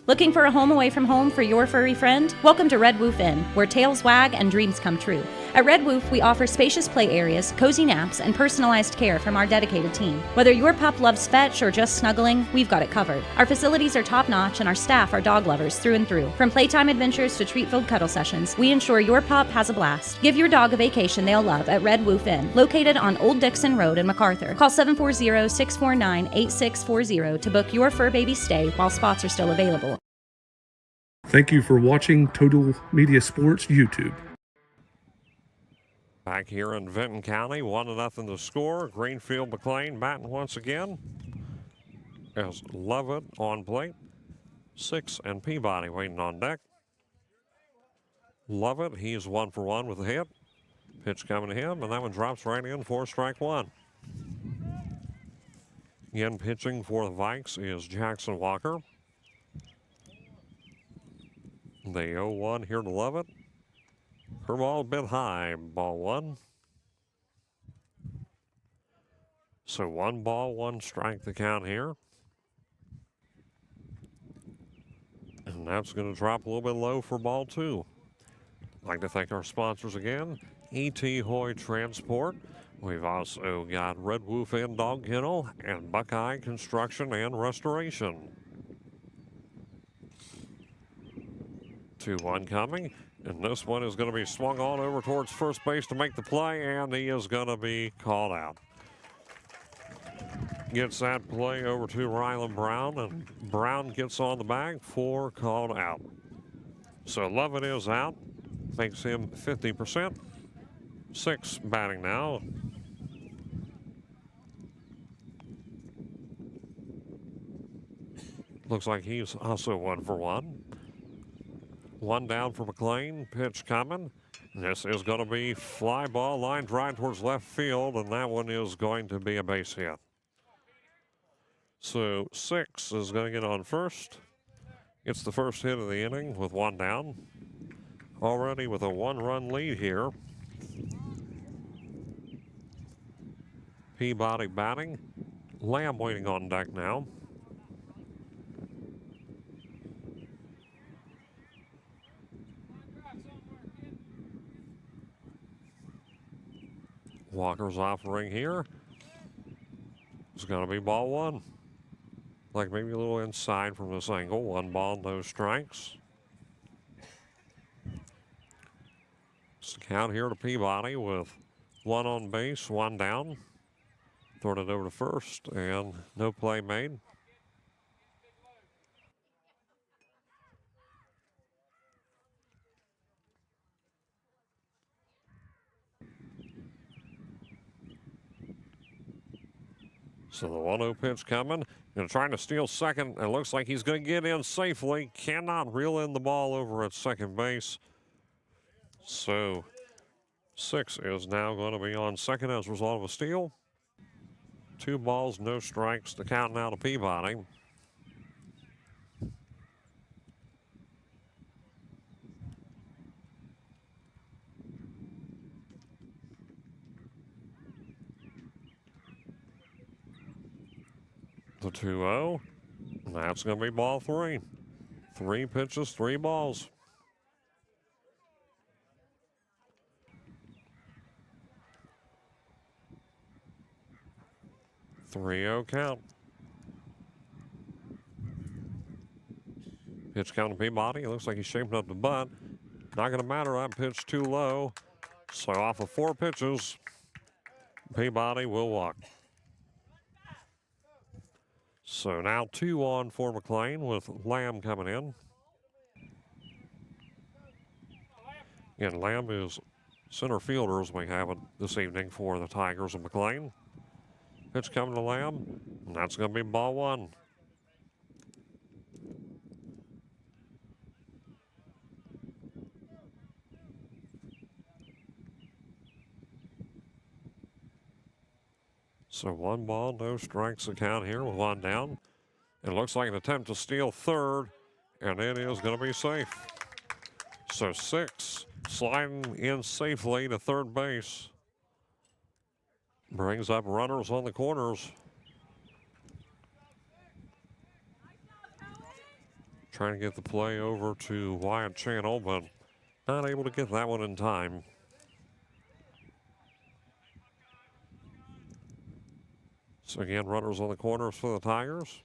Looking for a home away from home for your furry friend? Welcome to Red Woof Inn, where tails wag and dreams come true. At Red Woof, we offer spacious play areas, cozy naps, and personalized care from our dedicated team. Whether your pup loves fetch or just snuggling, we've got it covered. Our facilities are top-notch, and our staff are dog lovers through and through. From playtime adventures to treat-filled cuddle sessions, we ensure your pup has a blast. Give your dog a vacation they'll love at Red Woof Inn, located on Old Dixon Road in MacArthur. Call 740-649-8640 to book your fur baby stay while spots are still available. Thank you for watching Total Media Sports YouTube. Back here in Vinton County, 1-0 the score. Greenfield McClain batting once again. As Lovett on plate. 6 and Peabody waiting on deck. Lovett, he's 1 for 1 with a hit. Pitch coming to him, and that one drops right in for strike 1. Again, pitching for the Vikes is Jackson Walker. The 0-1 here to Lovett. Curveball a bit high, ball 1. So 1 ball, 1 strike the count here. And that's going to drop a little bit low for ball 2. I'd like to thank our sponsors again, E.T. Hoy Transport. We've also got Red Woof Inn Dog Kennel and Buckeye Construction and Restoration. 2-1 coming. And this one is going to be swung on over towards first base to make the play, and he is going to be called out. Gets that play over to Rylan Brown, and Brown gets on the bag for called out. So Lovett is out, makes him 50%. 6 batting now. Looks like he's also 1 for 1. 1 down for McClain. Pitch coming. This is going to be fly ball, line drive towards left field, and that one is going to be a base hit. So 6 is going to get on first. It's the first hit of the inning with 1 down. Already with a 1-run lead here. Peabody batting. Lamb waiting on deck now. Walker's offering here. It's going to be ball 1. Like maybe a little inside from this angle. 1 ball, no strikes. It's the count here to Peabody with 1 on base, 1 down. Throwing it over to first, and no play made. So the 1-0 pitch coming. Trying to steal second. It looks like he's going to get in safely. Cannot reel in the ball over at second base. So 6 is now going to be on second as a result of a steal. 2 balls, no strikes. The count now to Peabody. The 2-0. That's going to be ball 3. 3 pitches, 3 balls. Three-0 count. Pitch count to Peabody. It looks like he's shaping up the butt. Not going to matter. That pitch too low. So off of 4 pitches, Peabody will walk. So now 2 on for McClain with Lamb coming in. And Lamb is center fielder as we have it this evening for the Tigers and McClain. Pitch coming to Lamb, and that's going to be ball 1. So 1 ball, no strikes the count here with 1 down. It looks like an attempt to steal third, and it is going to be safe. So 6 sliding in safely to third base. Brings up runners on the corners. Trying to get the play over to Wyatt Channel, but not able to get that one in time. So again, runners on the corners for the Tigers.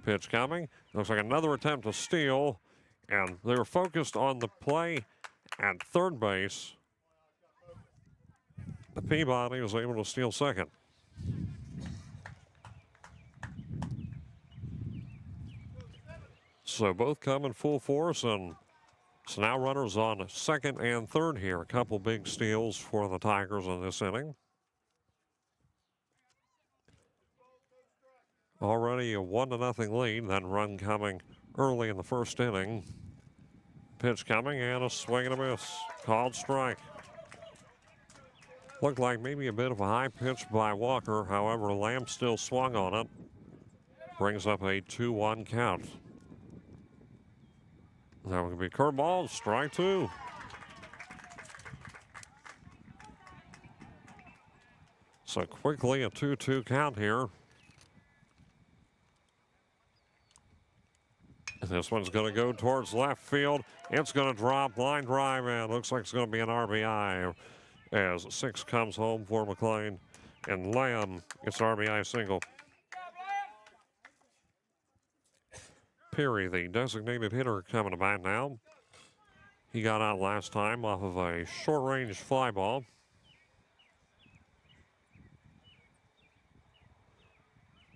Pitch coming. Looks like another attempt to steal, and they're focused on the play at third base. The Peabody was able to steal second. So both come in full force, and so now runners on second and third here. A couple big steals for the Tigers in this inning. Already a 1-0 lead, that run coming early in the first inning. Pitch coming and a swing and a miss. Called strike. Looked like maybe a bit of a high pitch by Walker. However, Lamb still swung on it. Brings up a 2-1 count. That would be curveball, strike 2. So quickly a 2-2 count here. And this one's going to go towards left field. It's going to drop, line drive, and looks like it's going to be an RBI as 6 comes home for McClain. And Lamb gets RBI single. Perry, the designated hitter, coming to bat now. He got out last time off of a short-range fly ball.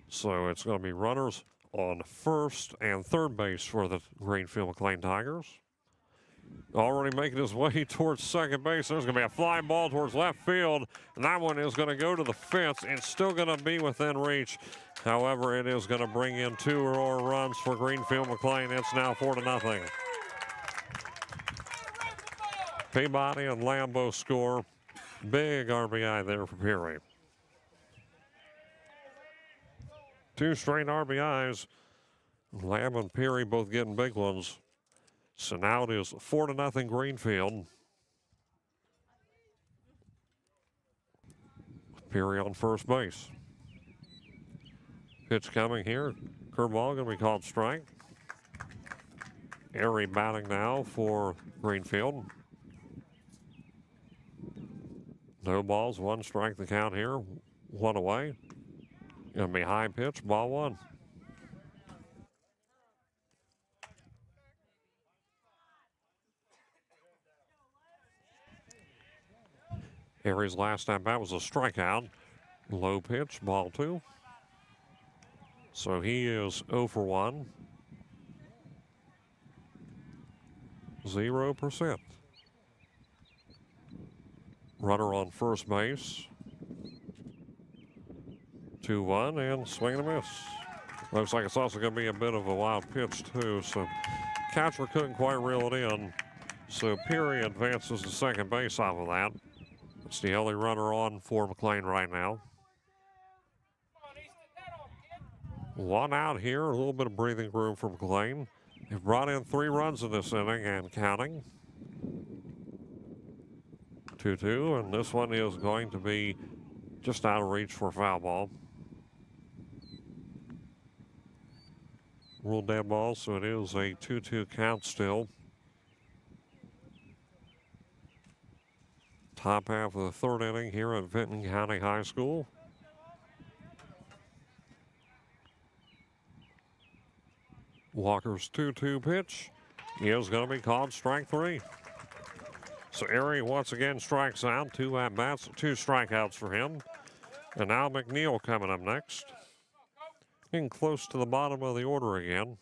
So it's going to be runners on first and third base for the Greenfield McClain Tigers. already making his way towards second base. There's going to be a fly ball towards left field, and that one is going to go to the fence. It's still going to be within reach. However, it is going to bring in 2 more runs for Greenfield McClain. It's now 4-0. Peabody and Lambo score. Big RBI there for Peary. 2 straight RBIs. Lamb and Peary both getting big ones. So now it is 4-0 Greenfield. Peary on first base. Pitch coming here. Curveball going to be called strike. Airy batting now for Greenfield. No balls, 1 strike the count here. 1 away. Going to be high pitch, ball 1. Airy's last at bat was a strikeout. Low pitch, ball 2. So he is 0 for 1. 0%. Runner on first base. 2-1 and swing and a miss. Looks like it's also going to be a bit of a wild pitch too. So catcher couldn't quite reel it in. So Peary advances to second base off of that. It's the only runner on for McClain right now. 1 out here, a little bit of breathing room for McClain. They've brought in 3 runs in this inning and counting. 2-2, and this one is going to be just out of reach for foul ball. Ruled dead ball, so it is a 2-2 count still. Top half of the 3rd inning here at Vinton County High School. Walker's 2-2 pitch is going to be called strike 3. So Airy once again strikes out. 2 at-bats, 2 strikeouts for him. And now McNeil coming up next. Getting close to the bottom of the order again.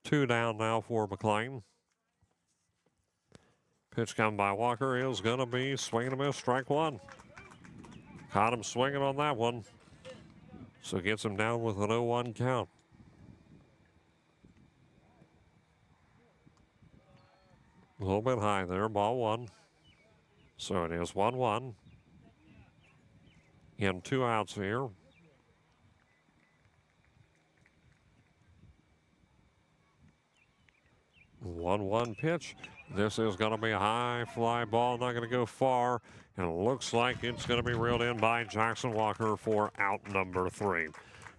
2 down now for McClain. Pitch coming by Walker is going to be swing and a miss, strike 1. Caught him swinging on that one. So gets him down with an 0-1 count. A little bit high there, ball 1. So it is 1-1. In 2 outs here. 1-1 pitch. This is going to be a high fly ball, not going to go far. And it looks like it's going to be reeled in by Jackson Walker for out number 3.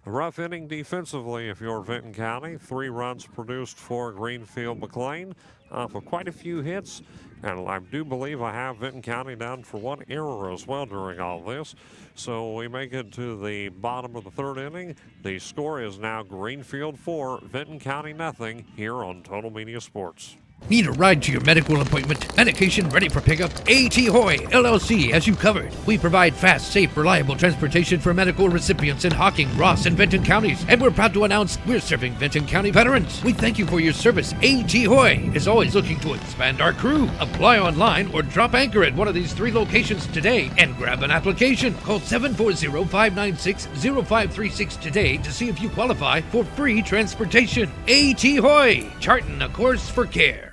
A rough inning defensively if you're Vinton County. 3 runs produced for Greenfield McClain off of quite a few hits. And I do believe I have Vinton County down for 1 error as well during all this. So we make it to the bottom of the 3rd inning. The score is now Greenfield 4, Vinton County nothing here on Total Media Sports. Need a ride to your medical appointment? Medication ready for pickup? A.T. Hoy, LLC has you covered. We provide fast, safe, reliable transportation for medical recipients in Hocking, Ross, and Vinton counties. And we're proud to announce we're serving Vinton County veterans. We thank you for your service. A.T. Hoy is always looking to expand our crew. Apply online or drop anchor at one of these 3 locations today and grab an application. Call 740-596-0536 today to see if you qualify for free transportation. A.T. Hoy, charting a course for care.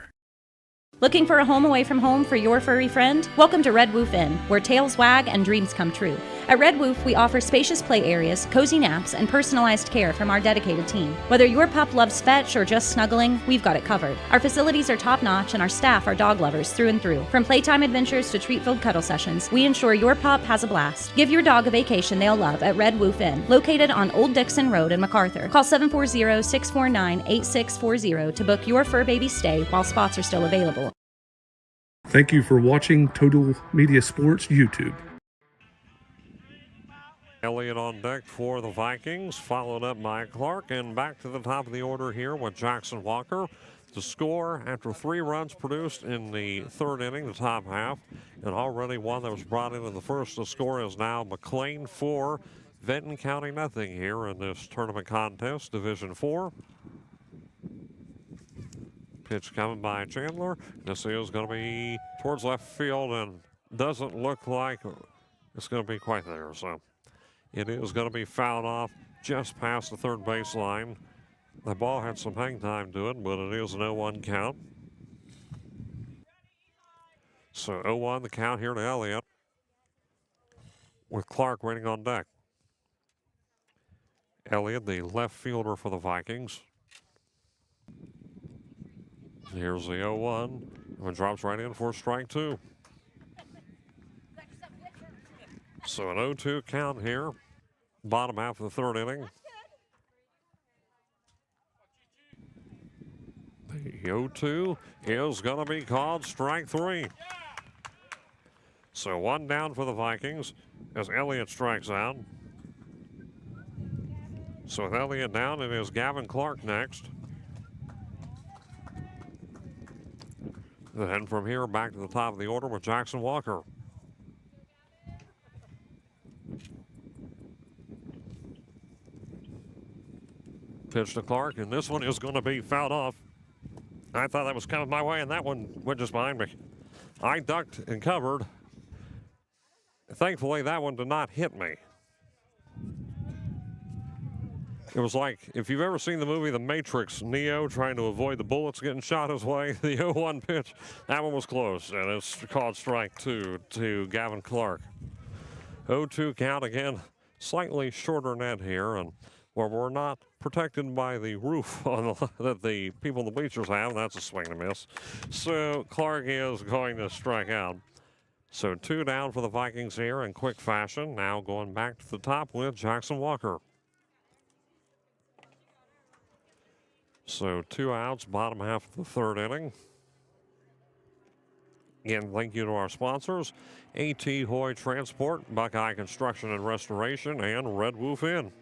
Looking for a home away from home for your furry friend? Welcome to Red Woof Inn, where tails wag and dreams come true. At Red Woof, we offer spacious play areas, cozy naps, and personalized care from our dedicated team. Whether your pup loves fetch or just snuggling, we've got it covered. Our facilities are top-notch and our staff are dog lovers through and through. From playtime adventures to treat-filled cuddle sessions, we ensure your pup has a blast. Give your dog a vacation they'll love at Red Woof Inn, located on Old Dixon Road in MacArthur. Call 740-649-8640 to book your fur baby stay while spots are still available. Thank you for watching Total Media Sports YouTube. Elliott on deck for the Vikings, followed up by Clark, and back to the top of the order here with Jackson Walker. The score after 3 runs produced in the 3rd inning, the top half, and already one that was brought in the first. The score is now McClain 4, Vinton County nothing here in this tournament contest, Division 4. Pitch coming by Chandler. This is going to be towards left field and doesn't look like it's going to be quite there. So it is going to be fouled off just past the third baseline. The ball had some hang time to it, but it is an 0-1 count. So 0-1 the count here to Elliott, with Clark waiting on deck. Elliott, the left fielder for the Vikings. Here's the 0-1. And drops right in for strike two. So an 0-2 count here. Bottom half of the third inning. The 0-2 is going to be called strike three. So one down for the Vikings as Elliott strikes out. So with Elliott down, it is Gavin Clark next. Then from here back to the top of the order with Jackson Walker. Pitch to Clark, and this one is going to be fouled off. I thought that was coming my way, and that one went just behind me. I ducked and covered. Thankfully, that one did not hit me. It was like, if you've ever seen the movie The Matrix, Neo trying to avoid the bullets getting shot his way, the 0-1 pitch, that one was close, and it's called strike two to Gavin Clark. 0-2 count again, slightly shorter net here, and where we're not protected by the roof on that the people in the bleachers have, that's a swing and a miss. So Clark is going to strike out. So two down for the Vikings here in quick fashion. Now going back to the top with Jackson Walker. So two outs, bottom half of the third inning. Again, thank you to our sponsors, A.T. Hoy Transport, Buckeye Construction and Restoration, and Red Wolf Inn.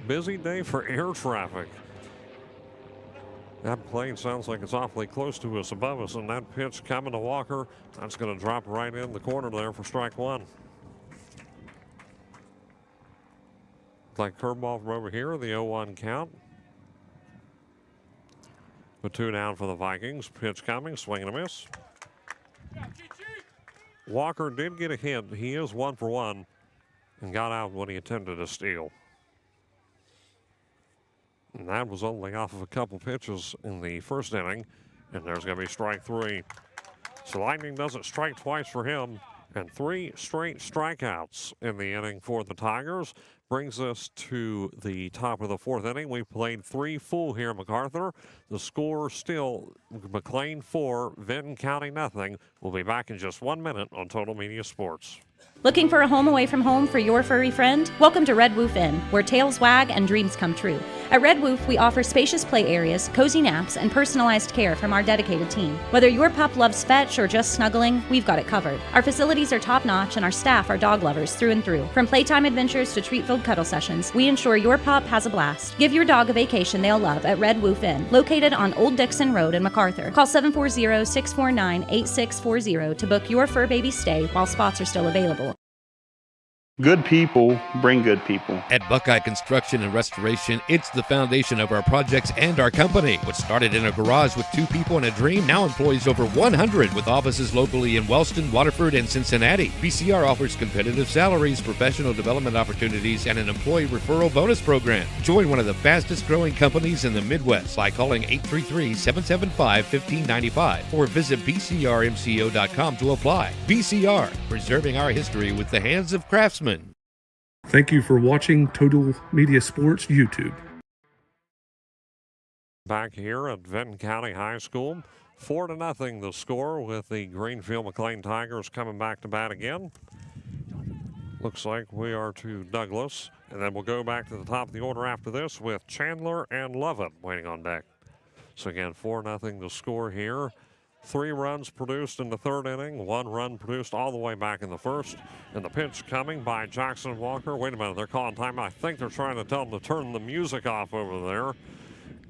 Busy day for air traffic. That plane sounds like it's awfully close to us above us, and that pitch coming to Walker, that's going to drop right in the corner there for strike one. Like curveball from over here, the 0-1 count. The two down for the Vikings. Pitch coming, swing and a miss. Walker did get a hit. He is 1 for 1 and got out when he attempted to steal. And that was only off of a couple pitches in the first inning. And there's going to be strike three. So Lightning doesn't strike twice for him. And 3 straight strikeouts in the inning for the Tigers. Brings us to the top of the fourth inning. We played 3 full here at MacArthur. The score still McClain 4, Vinton County nothing. We'll be back in just 1 minute on Total Media Sports. Looking for a home away from home for your furry friend? Welcome to Red Wolf Inn, where tails wag and dreams come true. At Red Wolf, we offer spacious play areas, cozy naps, and personalized care from our dedicated team. Whether your pup loves fetch or just snuggling, we've got it covered. Our facilities are top-notch, and our staff are dog lovers through and through. From playtime adventures to treat-filled cuddle sessions, we ensure your pup has a blast. Give your dog a vacation they'll love at Red Wolf Inn, located on Old Dixon Road in MacArthur. Call 740-649-8640 to book your fur baby stay while spots are still available. Good people bring good people. At Buckeye Construction and Restoration, it's the foundation of our projects and our company. What started in a garage with 2 people and a dream now employs over 100 with offices locally in Wellston, Waterford, and Cincinnati. BCR offers competitive salaries, professional development opportunities, and an employee referral bonus program. Join one of the fastest growing companies in the Midwest by calling 833-775-1595 or visit bcrmco.com to apply. BCR, preserving our history with the hands of craftsmen. Thank you for watching Total Media Sports YouTube. Back here at Vinton County High School, 4-0 the score with the Greenfield McClain Tigers coming back to bat again. Looks like we are to Douglas, and then we'll go back to the top of the order after this with Chandler and Lovett waiting on deck. So again, 4-0 the score here. 3 runs produced in the third inning, 1 run produced all the way back in the first. And the pitch coming by Jackson Walker. Wait a minute, they're calling timeout. I think they're trying to tell them to turn the music off over there.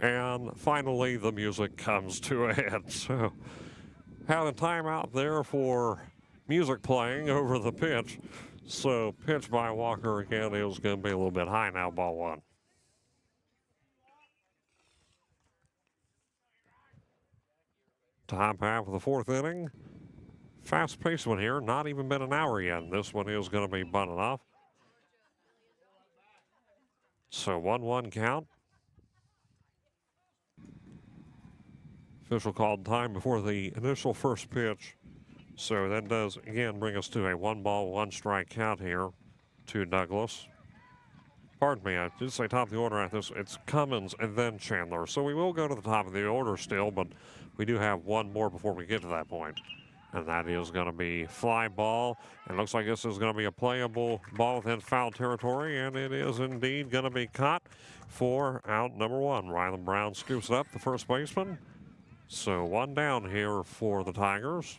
And finally, the music comes to a head. So, had a timeout there for music playing over the pitch. So, pitch by Walker again is going to be a little bit high now, ball 1. Top half of the fourth inning. Fast-paced one here. Not even been an hour yet. This one is going to be bunted off. So 1-1 count. Official called time before the initial first pitch. So that does, again, bring us to a 1-ball, 1-strike count here to Douglas. Pardon me, I did say top of the order at this. It's Cummins and then Chandler. So we will go to the top of the order still, but we do have one more before we get to that point. And that is going to be fly ball. And looks like this is going to be a playable ball within foul territory. And it is indeed going to be caught for out number one. Rylan Brown scoops it up, the first baseman. So one down here for the Tigers.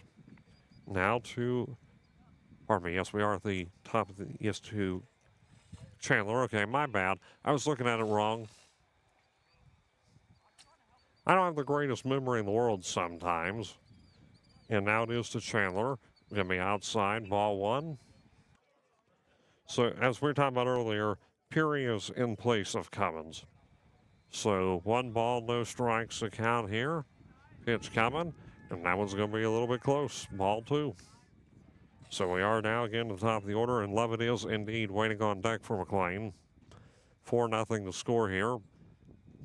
Now to, pardon me, yes, we are at the top of the, yes, to Chandler. Okay, my bad. I was looking at it wrong. I don't have the greatest memory in the world sometimes. And now it is to Chandler. Going to be outside, ball one. So as we were talking about earlier, Peary is in place of Cummins. So 1 ball, no strikes to count here. Pitch coming, and that one's going to be a little bit close. Ball 2. So we are now again to the top of the order, and Levitt is indeed waiting on deck for McClain. 4-0 to score here.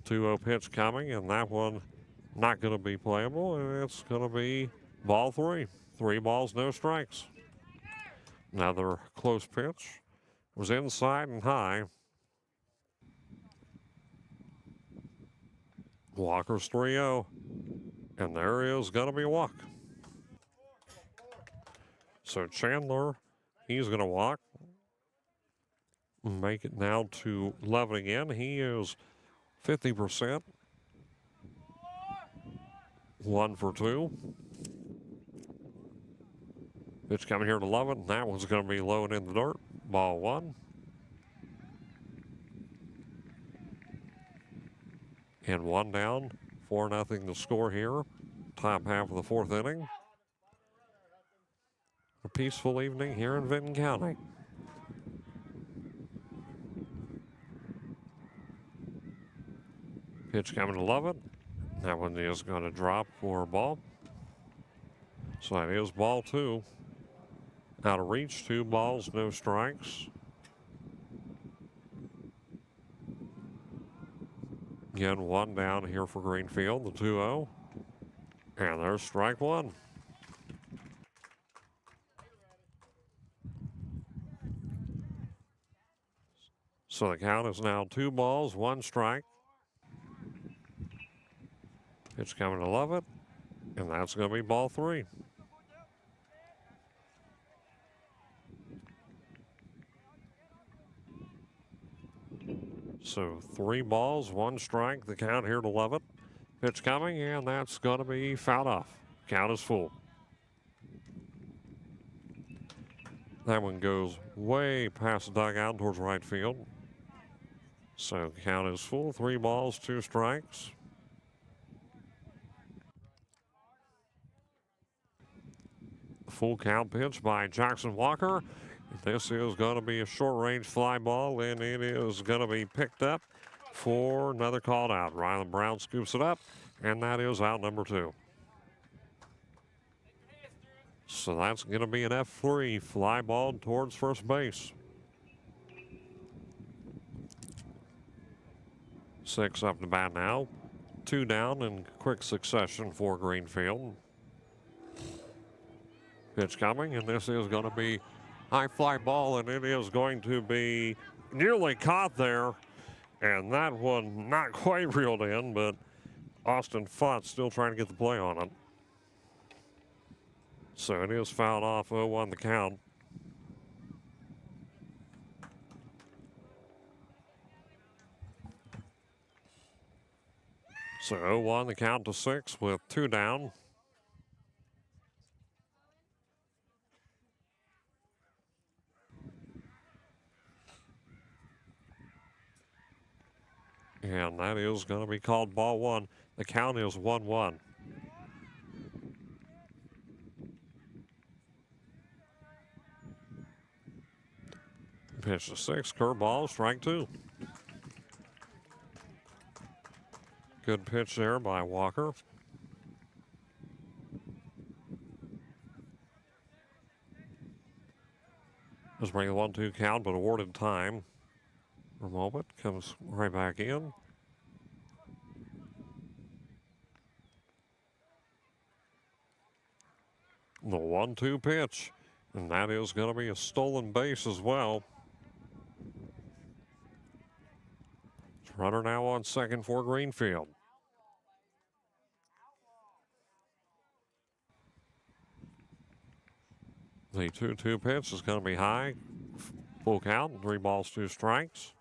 2-0 pitch coming, and that one not going to be playable, and it's going to be ball 3. 3 balls, no strikes. Another close pitch. It was inside and high. Walker's 3-0. And there is going to be a walk. So Chandler, he's going to walk. Make it now to Levitt again. He is 50%. 1 for 2. Pitch coming here to Levitt, and that one's going to be low and in the dirt. Ball 1. And 1 down. 4-0 to score here. Top half of the fourth inning. A peaceful evening here in Vinton County. Pitch coming to Levitt. That one is going to drop for a ball. So that is ball 2. Out of reach, 2 balls, no strikes. Again, 1 down here for Greenfield, the 2-0. And there's strike 1. So the count is now 2 balls, 1 strike. Pitch coming to Levitt, and that's going to be ball 3. So 3 balls, 1 strike. The count here to Levitt. Pitch coming, and that's going to be fouled off. Count is full. That one goes way past the dugout towards right field. So count is full. 3 balls, 2 strikes. Full count pitch by Jackson Walker. This is going to be a short-range fly ball, and it is going to be picked up for another called out. Rylan Brown scoops it up, and that is out number 2. So that's going to be an F3 fly ball towards first base. 6 up to bat now. 2 down in quick succession for Greenfield. Pitch coming, and this is going to be high fly ball, and it is going to be nearly caught there. And that one not quite reeled in, but Austin Fott still trying to get the play on it. So it is fouled off, 0-1 the count. So 0-1 the count to 6 with 2 down. And that is going to be called ball 1. The count is 1-1. Pitch to 6, curveball, strike 2. Good pitch there by Walker. Just bring the 1-2 count, but awarded time. For a moment, comes right back in. The 1-2 pitch, and that is going to be a stolen base as well. Runner now on second for Greenfield. The 2-2 pitch is going to be high. Full count, 3 balls, 2 strikes.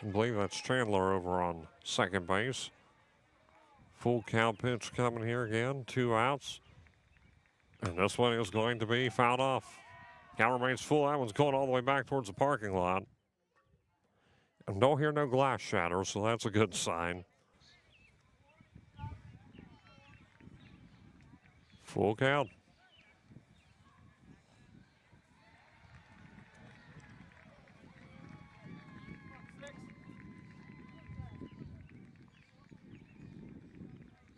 I believe that's Chandler over on second base. Full count pitch coming here again, 2 outs. And this one is going to be fouled off. Count remains full. That one's going all the way back towards the parking lot. And don't hear no glass shatter, so that's a good sign. Full count.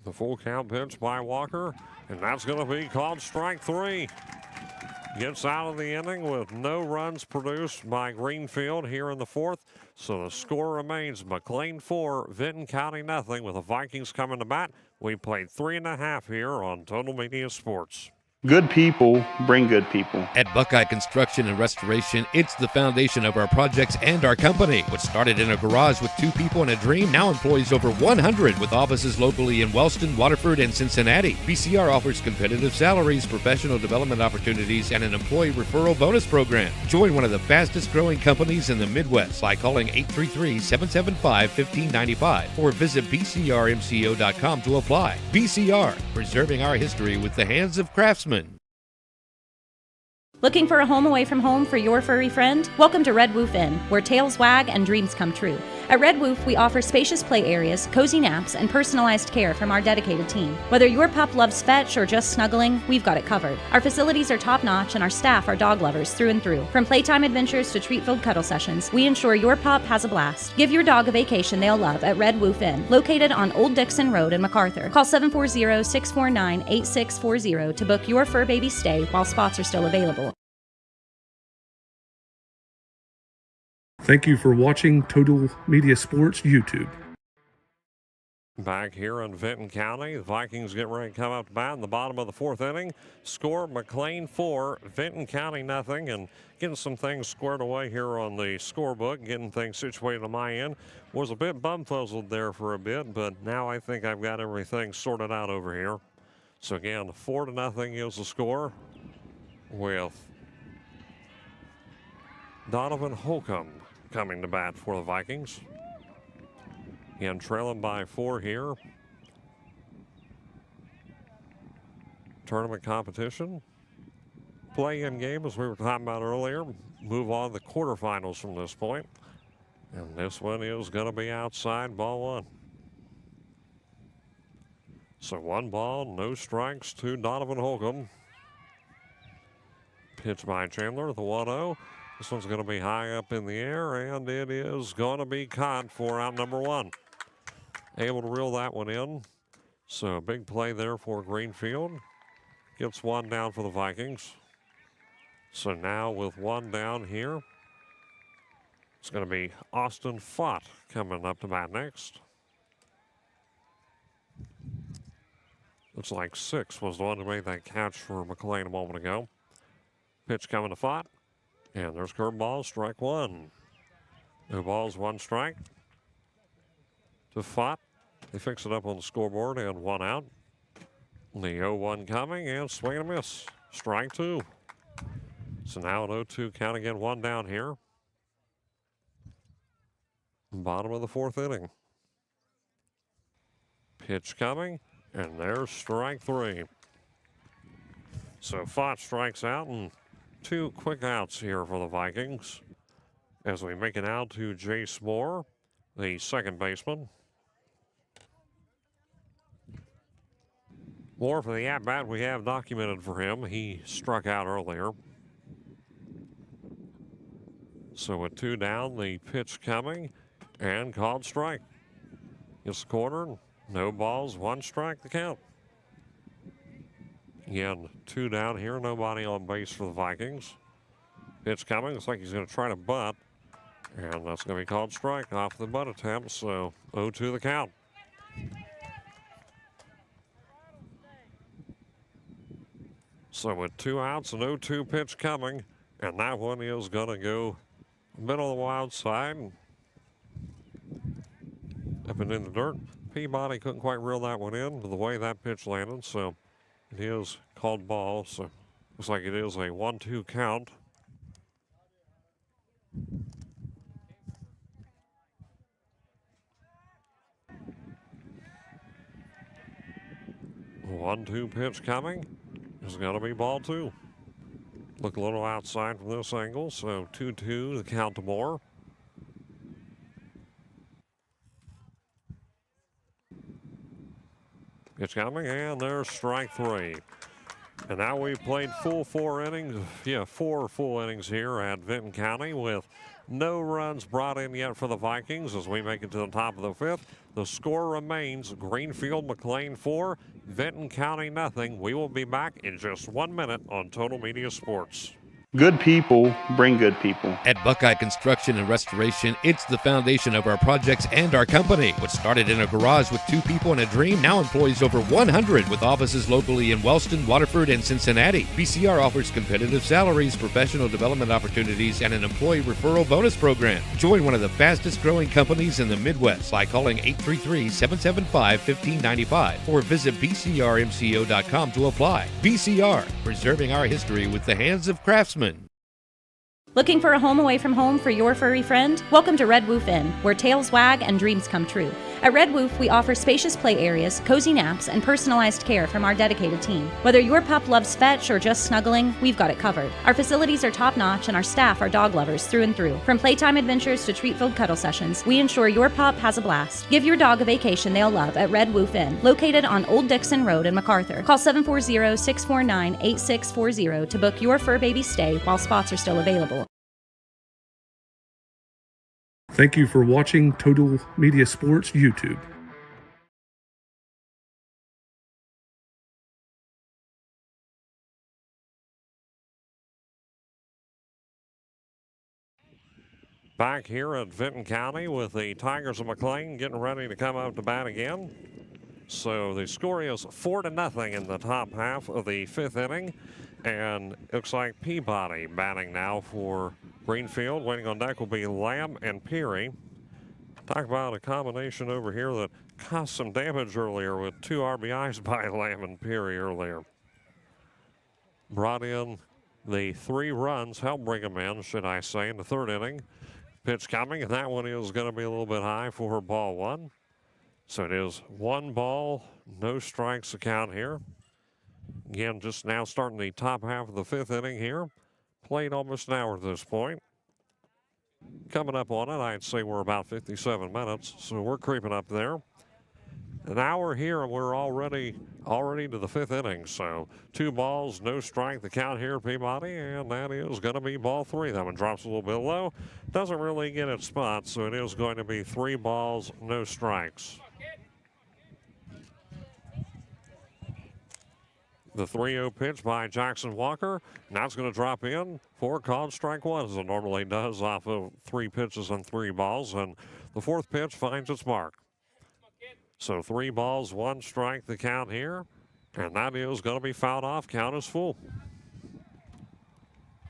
The full count pitch by Walker, and that's going to be called strike 3. Gets out of the inning with no runs produced by Greenfield here in the 4th. So the score remains McClain 4, Vinton County nothing, with the Vikings coming to bat. We played 3.5 here on Total Media Sports. Good people bring good people. At Buckeye Construction and Restoration, it's the foundation of our projects and our company. What started in a garage with 2 people and a dream now employs over 100 with offices locally in Wellston, Waterford, and Cincinnati. BCR offers competitive salaries, professional development opportunities, and an employee referral bonus program. Join one of the fastest growing companies in the Midwest by calling 833-775-1595 or visit bcrmco.com to apply. BCR, preserving our history with the hands of craftsmen. Looking for a home away from home for your furry friend? Welcome to Red Woof Inn, where tails wag and dreams come true. At Red Woof, we offer spacious play areas, cozy naps, and personalized care from our dedicated team. Whether your pup loves fetch or just snuggling, we've got it covered. Our facilities are top-notch, and our staff are dog lovers through and through. From playtime adventures to treat-filled cuddle sessions, we ensure your pup has a blast. Give your dog a vacation they'll love at Red Woof Inn, located on Old Dixon Road in MacArthur. Call 740-649-8640 to book your fur baby stay while spots are still available. Thank you for watching Total Media Sports YouTube. Back here in Vinton County, the Vikings get ready to come up to bat in the bottom of the 4th inning. Score McClain 4, Vinton County nothing, and getting some things squared away here on the scorebook, getting things situated on my end. Was a bit bumfuzzled there for a bit, but now I think I've got everything sorted out over here. So again, 4-0 is the score with Donovan Holcomb coming to bat for the Vikings. Again, trailing by 4 here. Tournament competition. Play-in game, as we were talking about earlier. Move on to the quarterfinals from this point. And this one is going to be outside, ball 1. So 1 ball, no strikes to Donovan Holcomb. Pitch by Chandler, the 1-0. This one's going to be high up in the air, and it is going to be caught for out number 1. Able to reel that one in. So a big play there for Greenfield. Gets 1 down for the Vikings. So now with 1 down here, it's going to be Austin Fott coming up to bat next. Looks like 6 was the one who made that catch for McClain a moment ago. Pitch coming to Fott. And there's curveball, strike 1. 2 balls, 1 strike. To Fott. They fix it up on the scoreboard and 1 out. The 0-1 coming and swing and a miss. Strike 2. So now an 0-2 count again, 1 down here. Bottom of the 4th inning. Pitch coming, and there's strike 3. So Fott strikes out, and 2 quick outs here for the Vikings as we make it out to Jace Moore, the second baseman. Moore for the at-bat we have documented for him. He struck out earlier. So with 2 down, the pitch coming and called strike. Gets the corner. No balls, 1 strike the count. Again, 2 down here. Nobody on base for the Vikings. Pitch coming. Looks like he's going to try to bunt. And that's going to be called strike off the bunt attempt. So 0-2 the count. So with 2 outs, an 0-2 pitch coming. And that one is going to go middle of the wild side. Up and in the dirt. Peabody couldn't quite reel that one in the way that pitch landed. So it is called ball. So looks like it is a 1-2 count. One-two pitch coming. It's going to be ball 2. Look a little outside from this angle. So 2-2 to count to Moore. Pitch coming, and there's strike 3. And now we've played full 4 innings. Yeah, 4 full innings here at Vinton County with no runs brought in yet for the Vikings as we make it to the top of the 5th. The score remains Greenfield McClain 4, Vinton County nothing. We will be back in just 1 minute on Total Media Sports. Good people bring good people. At Buckeye Construction and Restoration, it's the foundation of our projects and our company. What started in a garage with 2 people and a dream now employs over 100 with offices locally in Wellston, Waterford, and Cincinnati. BCR offers competitive salaries, professional development opportunities, and an employee referral bonus program. Join one of the fastest growing companies in the Midwest by calling 833-775-1595 or visit bcrmco.com to apply. BCR, preserving our history with the hands of craftsmen. Looking for a home away from home for your furry friend? Welcome to Red Woof Inn, where tails wag and dreams come true. At Red Woof, we offer spacious play areas, cozy naps, and personalized care from our dedicated team. Whether your pup loves fetch or just snuggling, we've got it covered. Our facilities are top-notch and our staff are dog lovers through and through. From playtime adventures to treat-filled cuddle sessions, we ensure your pup has a blast. Give your dog a vacation they'll love at Red Woof Inn, located on Old Dixon Road in MacArthur. Call 740-649-8640 to book your fur baby stay while spots are still available. Thank you for watching Total Media Sports YouTube. Back here at Vinton County with the Tigers of McClain getting ready to come up to bat again. So the score is 4-0 in the top half of the 5th inning. And it looks like Peabody batting now for Greenfield. Waiting on deck will be Lamb and Peary. Talk about a combination over here that caused some damage earlier with 2 RBIs by Lamb and Peary earlier. Brought in the 3 runs, helped bring them in, should I say, in the 3rd inning. Pitch coming, and that one is going to be a little bit high for ball 1. So it is 1 ball, no strikes to count here. Again, just now starting the top half of the 5th inning here. Played almost an hour at this point. Coming up on it, I'd say we're about 57 minutes, so we're creeping up there. An hour here, and we're already to the 5th inning. So 2 balls, no strike, the count here, Peabody, and that is going to be ball 3. That one drops a little bit low. Doesn't really get its spot, so it is going to be 3 balls, no strikes. The 3-0 pitch by Jackson Walker. Now it's going to drop in for called strike 1, as it normally does off of 3 pitches and 3 balls. And the 4th pitch finds its mark. So 3 balls, 1 strike, the count here. And that is going to be fouled off. Count is full.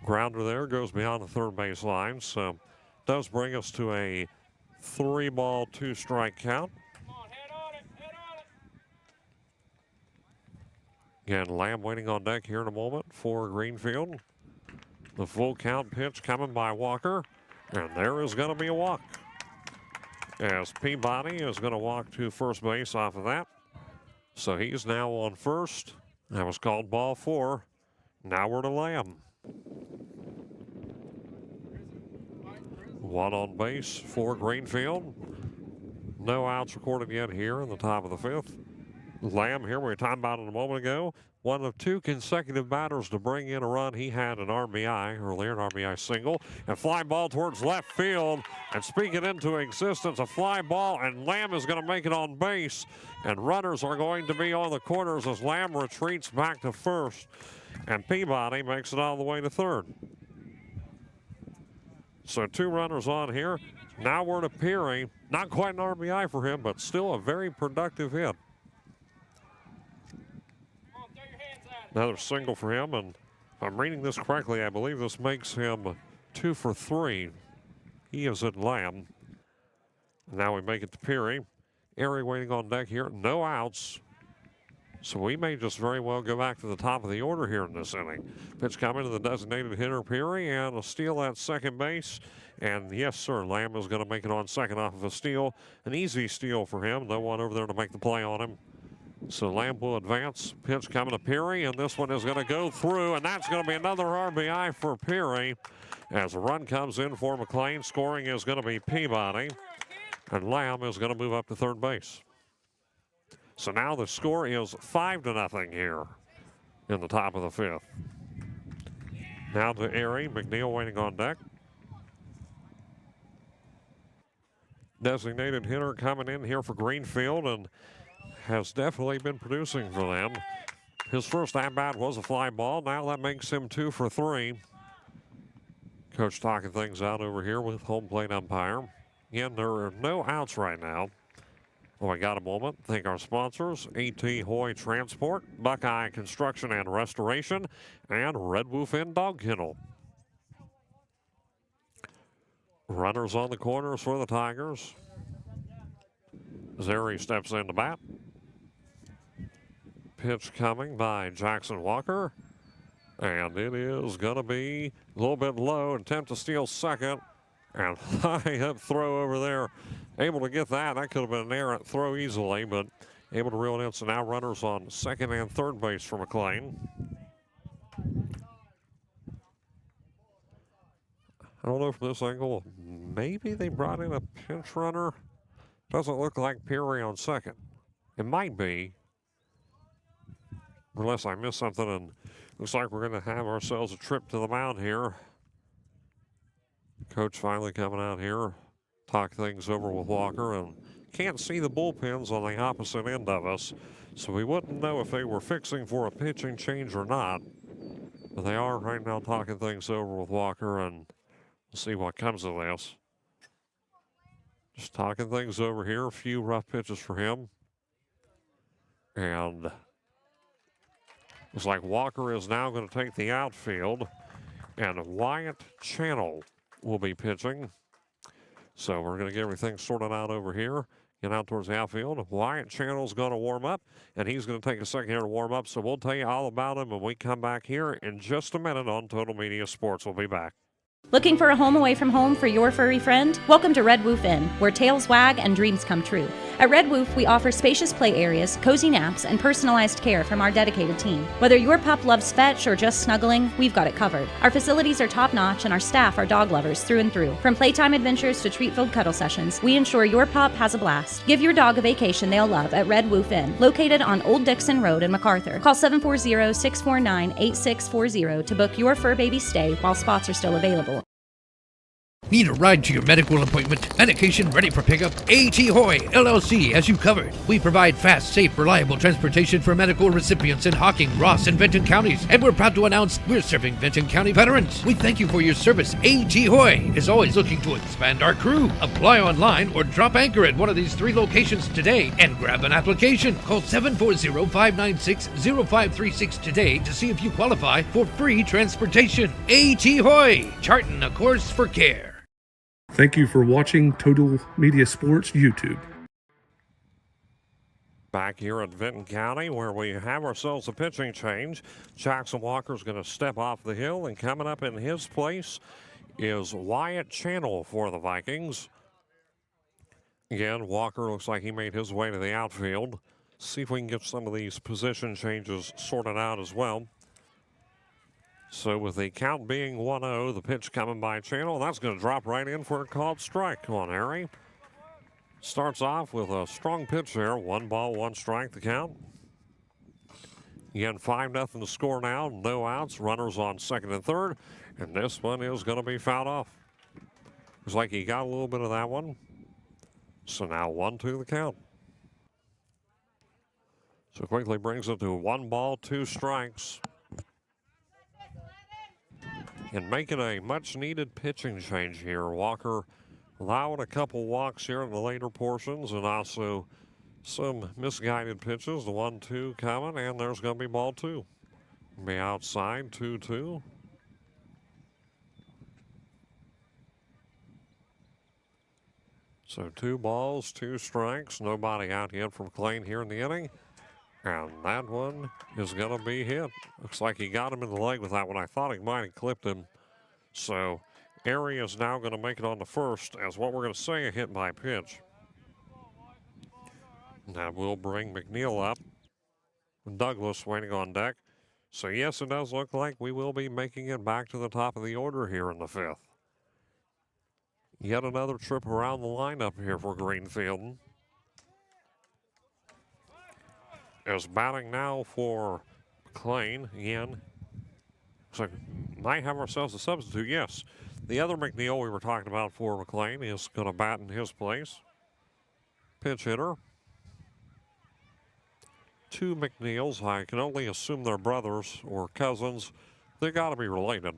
Grounder there goes beyond the 3rd base line. So does bring us to a 3-ball, 2-strike count. Again, Lamb waiting on deck here in a moment for Greenfield. The full count pitch coming by Walker. And there is going to be a walk, as Peabody is going to walk to first base off of that. So he's now on first. That was called ball 4. Now we're to Lamb. 1 on base for Greenfield. No outs recorded yet here in the top of the 5th. Lamb here, we were talking about it a moment ago. one of two consecutive batters to bring in a run. He had an RBI earlier, an RBI single, and fly ball towards left field. And speaking into existence, a fly ball, and Lamb is going to make it on base. And runners are going to be on the corners as Lamb retreats back to first. And Peabody makes it all the way to third. So 2 runners on here. Now we're to Peary. Not quite an RBI for him, but still a very productive hit. Another single for him, and if I'm reading this correctly, I believe this makes him 2 for 3. He is at Lamb. Now we make it to Peary. Erie waiting on deck here. No outs. So we may just very well go back to the top of the order here in this inning. Pitch coming to the designated hitter, Peary, and a steal at second base. And yes, sir, Lamb is going to make it on second off of a steal. An easy steal for him. No one over there to make the play on him. So Lamb will advance. Pitch coming to Peary, and this one is going to go through, and that's going to be another RBI for Peary. As a run comes in for McClain, scoring is going to be Peabody, and Lamb is going to move up to third base. So now the score is 5-0 here in the top of the 5th. Now to Erie. McNeil waiting on deck. Designated hitter coming in here for Greenfield and has definitely been producing for them. His first at-bat was a fly ball. Now that makes him 2 for 3. Coach talking things out over here with home plate umpire. Again, there are no outs right now. Well, I got a moment. Thank our sponsors, A.T. Hoy Transport, Buckeye Construction and Restoration, and Red Wolf Inn Dog Kennel. Runners on the corners for the Tigers. Zeri steps in to bat. Pitch coming by Jackson Walker. And it is going to be a little bit low. Attempt to steal second. And high up throw over there. Able to get that. That could have been an errant throw easily, but able to reel it in. So now runners on second and third base for McClain. I don't know from this angle. Maybe they brought in a pinch runner. Doesn't look like Peary on second. It might be. Unless I missed something, and looks like we're going to have ourselves a trip to the mound here. Coach finally coming out here. Talk things over with Walker, and can't see the bullpens on the opposite end of us, so we wouldn't know if they were fixing for a pitching change or not. But they are right now talking things over with Walker, and we'll see what comes of this. Just talking things over here. A few rough pitches for him. And looks like Walker is now going to take the outfield, and Wyatt Channel will be pitching. So we're going to get everything sorted out over here. Get out towards the outfield. Wyatt Channel's going to warm up, and he's going to take a second here to warm up. So we'll tell you all about him when we come back here in just a minute on Total Media Sports. We'll be back. Looking for a home away from home for your furry friend? Welcome to Red Wolf Inn, where tails wag and dreams come true. At Red Wolf, we offer spacious play areas, cozy naps, and personalized care from our dedicated team. Whether your pup loves fetch or just snuggling, we've got it covered. Our facilities are top-notch, and our staff are dog lovers through and through. From playtime adventures to treat-filled cuddle sessions, we ensure your pup has a blast. Give your dog a vacation they'll love at Red Wolf Inn, located on Old Dixon Road in MacArthur. Call 740-649-8640 to book your fur baby stay while spots are still available. Need a ride to your medical appointment? Medication ready for pickup? A.T. Hoy, LLC has you covered. We provide fast, safe, reliable transportation for medical recipients in Hocking, Ross, and Vinton counties. And we're proud to announce we're serving Vinton County veterans. We thank you for your service. A.T. Hoy is always looking to expand our crew. Apply online or drop anchor at one of these 3 locations today and grab an application. Call 740-596-0536 today to see if you qualify for free transportation. A.T. Hoy, charting a course for care. Thank you for watching Total Media Sports YouTube. Back here at Vinton County, where we have ourselves a pitching change. Jackson Walker's going to step off the hill, and coming up in his place is Wyatt Channel for the Vikings. Again, Walker looks like he made his way to the outfield. See if we can get some of these position changes sorted out as well. So with the count being 1-0, the pitch coming by Channel, that's going to drop right in for a called strike on Harry. Starts off with a strong pitch there. 1 ball, 1 strike, the count. Again, 5-0 to score now. No outs. Runners on second and third. And this one is going to be fouled off. Looks like he got a little bit of that one. So now 1-2 the count. So quickly brings it to 1 ball, 2 strikes. And making a much-needed pitching change here. Walker allowing a couple walks here in the later portions and also some misguided pitches. The 1-2 coming, and there's going to be ball 2. Be outside, 2-2. So 2 balls, 2 strikes. Nobody out yet from McClain here in the inning. And that one is going to be hit. Looks like he got him in the leg with that one. I thought he might have clipped him. So Airy is now going to make it on the first as what we're going to say a hit by pitch. That will bring McNeil up. Douglas waiting on deck. So yes, it does look like we will be making it back to the top of the order here in the 5th. Yet another trip around the lineup here for Greenfield. As batting now for McClain again. So might have ourselves a substitute, yes. The other McNeil we were talking about for McClain is going to bat in his place. Pinch hitter. 2 McNeils. I can only assume they're brothers or cousins. They got to be related.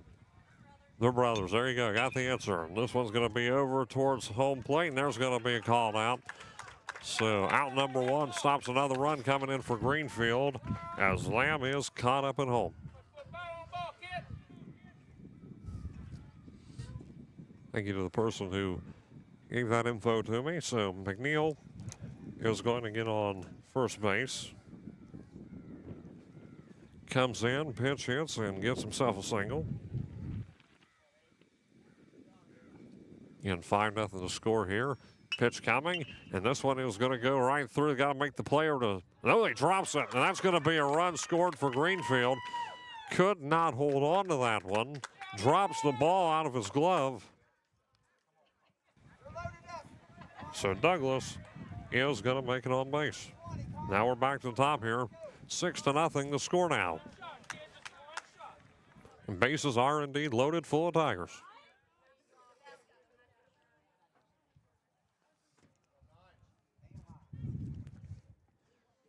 They're brothers. There you go. Got the answer. This one's going to be over towards home plate, and there's going to be a call out. So out number 1 stops another run coming in for Greenfield as Lamb is caught up at home. Thank you to the person who gave that info to me. So McNeil is going to get on first base. Comes in, pitch hits, and gets himself a single. Again, 5-0 to score here. Pitch coming, and this one is going to go right through. Got to make the player to... No, he drops it, and that's going to be a run scored for Greenfield. Could not hold on to that one. Drops the ball out of his glove. So Douglas is going to make it on base. Now we're back to the top here. 6-0 the score now. And bases are indeed loaded full of Tigers.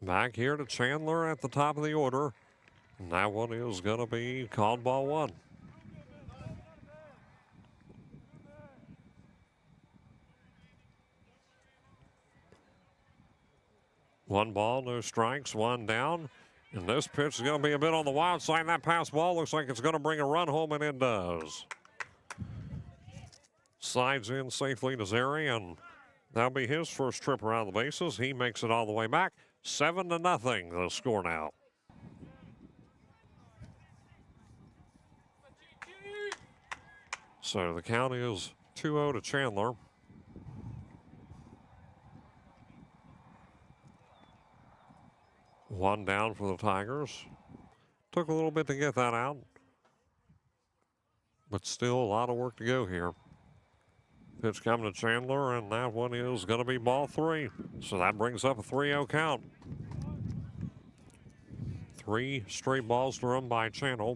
Back here to Chandler at the top of the order. And that one is going to be called ball 1. One ball, no strikes, 1 down. And this pitch is going to be a bit on the wild side. And that pass ball looks like it's going to bring a run home, and it does. Slides in safely to Zeri, and that'll be his first trip around the bases. He makes it all the way back. 7-0 the score now. So the count is 2-0 to Chandler. One down for the Tigers. Took a little bit to get that out, but still a lot of work to go here. Pitch coming to Chandler, and that one is going to be ball 3. So that brings up a 3-0 count. 3 straight balls to run by Chandler.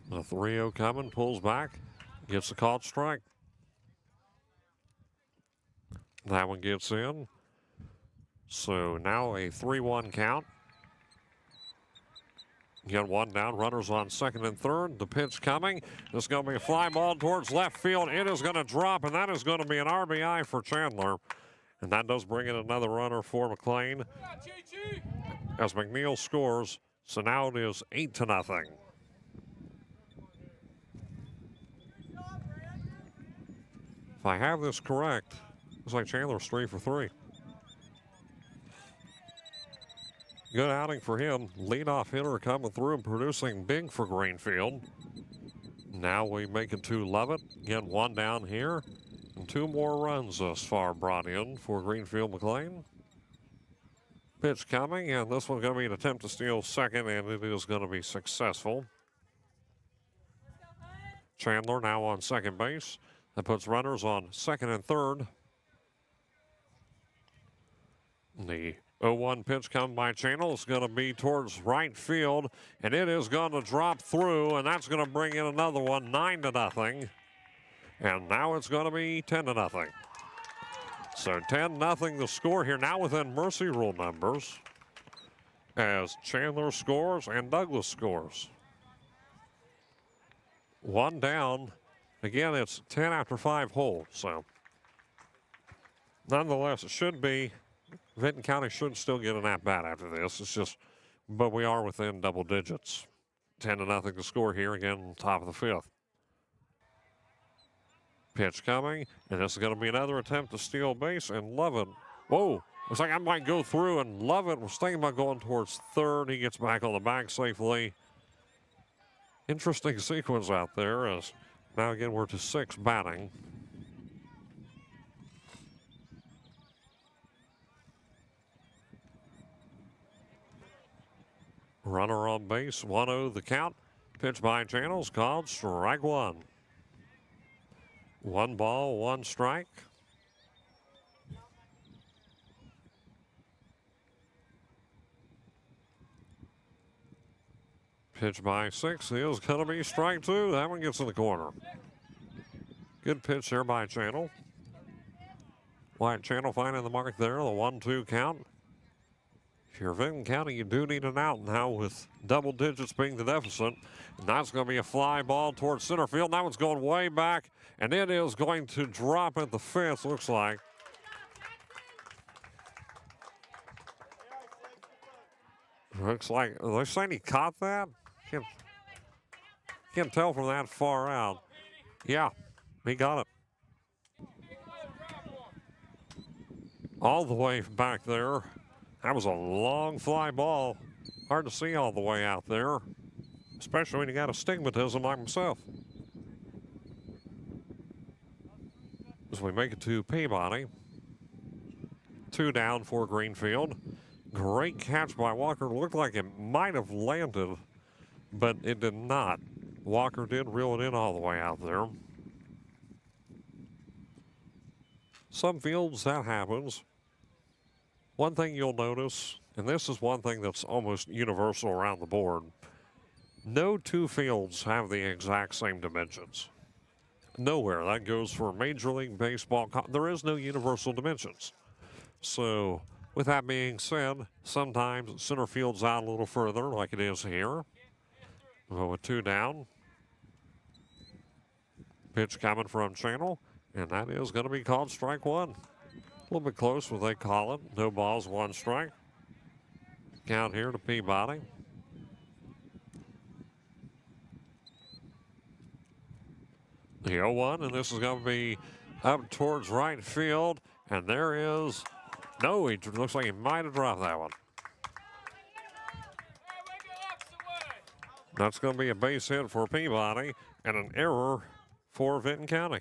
The 3-0 coming, pulls back, gets a called strike. That one gets in. So now a 3-1 count. Get 1 down, runners on second and third. The pitch coming. This is going to be a fly ball towards left field. It is going to drop, and that is going to be an RBI for Chandler. And that does bring in another runner for McClain as McNeil scores. So now it is 8-0. If I have this correct, looks like Chandler's 3 for 3. Good outing for him. Leadoff hitter coming through and producing big for Greenfield. Now we make it to Lovett. Again, 1 down here. And 2 more runs thus far brought in for Greenfield McClain. Pitch coming, and this one's going to be an attempt to steal second, and it is going to be successful. Chandler now on second base. That puts runners on second and third. The 0-1 pitch coming by Channel is going to be towards right field, and it is going to drop through, and that's going to bring in another one, 9-0. And now it's going to be 10-0. So 10-0 the score here, now within mercy rule numbers, as Chandler scores and Douglas scores. One down. Again, it's 10 after 5 holes, so nonetheless, it should be. Vinton County should still get an at-bat after this. It's just, but we are within double digits. 10-0 the score here, again, top of the 5th. Pitch coming, and this is going to be another attempt to steal base, and Lovett, whoa, looks like I might go through, and Lovett was thinking about going towards third. He gets back on the bag safely. Interesting sequence out there, as now again we're to 6 batting. Runner on base, 1-0 the count. Pitch by Channels, called strike 1. 1 ball, 1 strike. Pitch by 6 is going to be strike 2. That one gets in the corner. Good pitch there by Channel. Wyatt Channel finding the mark there, the 1-2 count. If you're Vinton County, you do need an out now with double digits being the deficit. And that's going to be a fly ball towards center field. That one's going way back, and it is going to drop at the fence, looks like. Looks like, are they saying he caught that? Can't tell from that far out. Yeah, he got it. All the way back there. That was a long fly ball. Hard to see all the way out there, especially when you got astigmatism like myself. As we make it to Peabody. 2 down for Greenfield. Great catch by Walker. Looked like it might have landed, but it did not. Walker did reel it in all the way out there. Some fields that happens. One thing you'll notice, and this is one thing that's almost universal around the board, no 2 fields have the exact same dimensions. Nowhere. That goes for Major League Baseball. There is no universal dimensions. So, with that being said, sometimes center field's out a little further, like it is here. Well, with 2 down. Pitch coming from Channel, and that is going to be called strike 1. A little bit close, what they call it. No balls, 1 strike. Count here to Peabody. The 0-1, and this is going to be up towards right field. And there is, no, he looks like he might have dropped that one. That's going to be a base hit for Peabody and an error for Vinton County.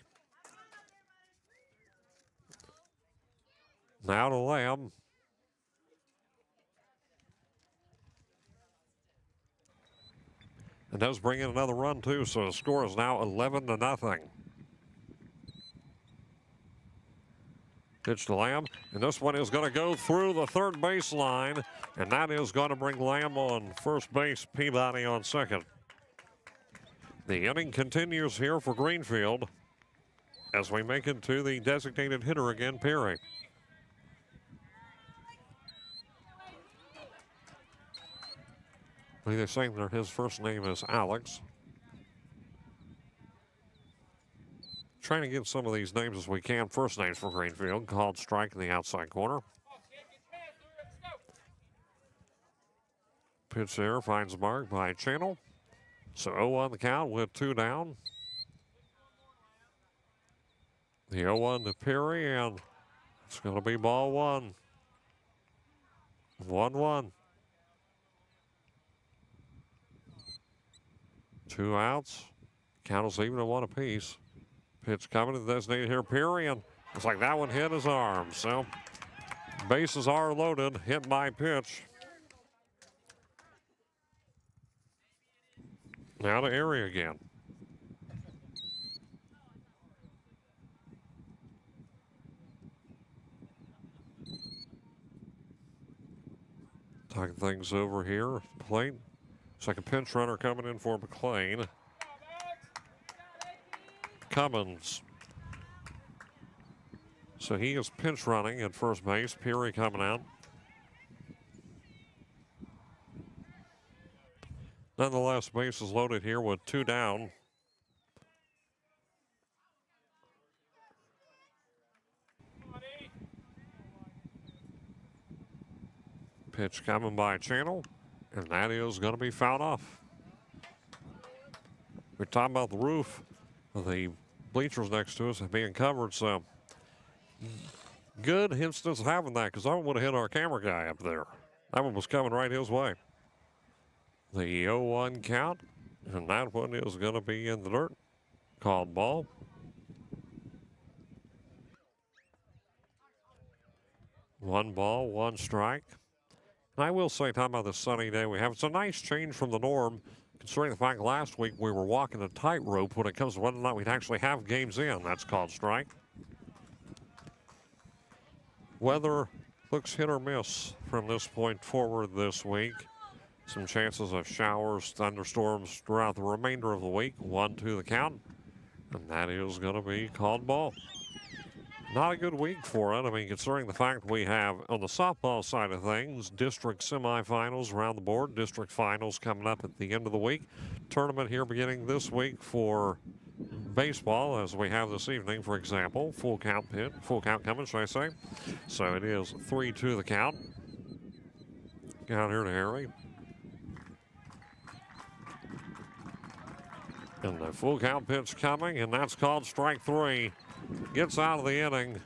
Now to Lamb. It does bring in another run too, so the score is now 11-0. Pitch to Lamb, and this one is going to go through the third base line, and that is going to bring Lamb on first base, Peabody on second. The inning continues here for Greenfield as we make it to the designated hitter again, Perry. They're saying that his first name is Alex. Trying to get some of these names as we can. First names for Greenfield. Called strike in the outside corner. Pitch there finds mark by Channel. So 0-1 the count with 2 down. The 0-1 to Perry, and it's going to be ball 1. 1-1. 2 outs. Count is even at 1 apiece. Pitch coming to the designated here, Perry, and looks like that one hit his arm. So bases are loaded, hit by pitch. Now to Erie again. Talking things over here. Plate. Second pinch runner coming in for McClain. Cummins. So he is pinch running at first base. Peary coming out. Nonetheless, base is loaded here with 2 down. Pitch coming by Channel, and that is going to be fouled off. We're talking about the roof of the bleachers next to us being covered, so good instance of having that, because I would have hit our camera guy up there. That one was coming right his way. The 0-1 count, and that one is going to be in the dirt. Called ball. One ball, one strike. And I will say, talking about this sunny day we have, it's a nice change from the norm, considering the fact last week we were walking a tightrope when it comes to whether or not we'd actually have games in. That's called strike. Weather looks hit or miss from this point forward this week. Some chances of showers, thunderstorms throughout the remainder of the week. 1-2 the count, and that is going to be called ball. Not a good week for it. I mean, considering the fact we have, on the softball side of things, district semifinals around the board, district finals coming up at the end of the week. Tournament here beginning this week for baseball, as we have this evening, for example. Full count coming, should I say. So it is 3-2 the count. Down here to Harry. And the full count pitch coming, and that's called strike 3. Gets out of the inning,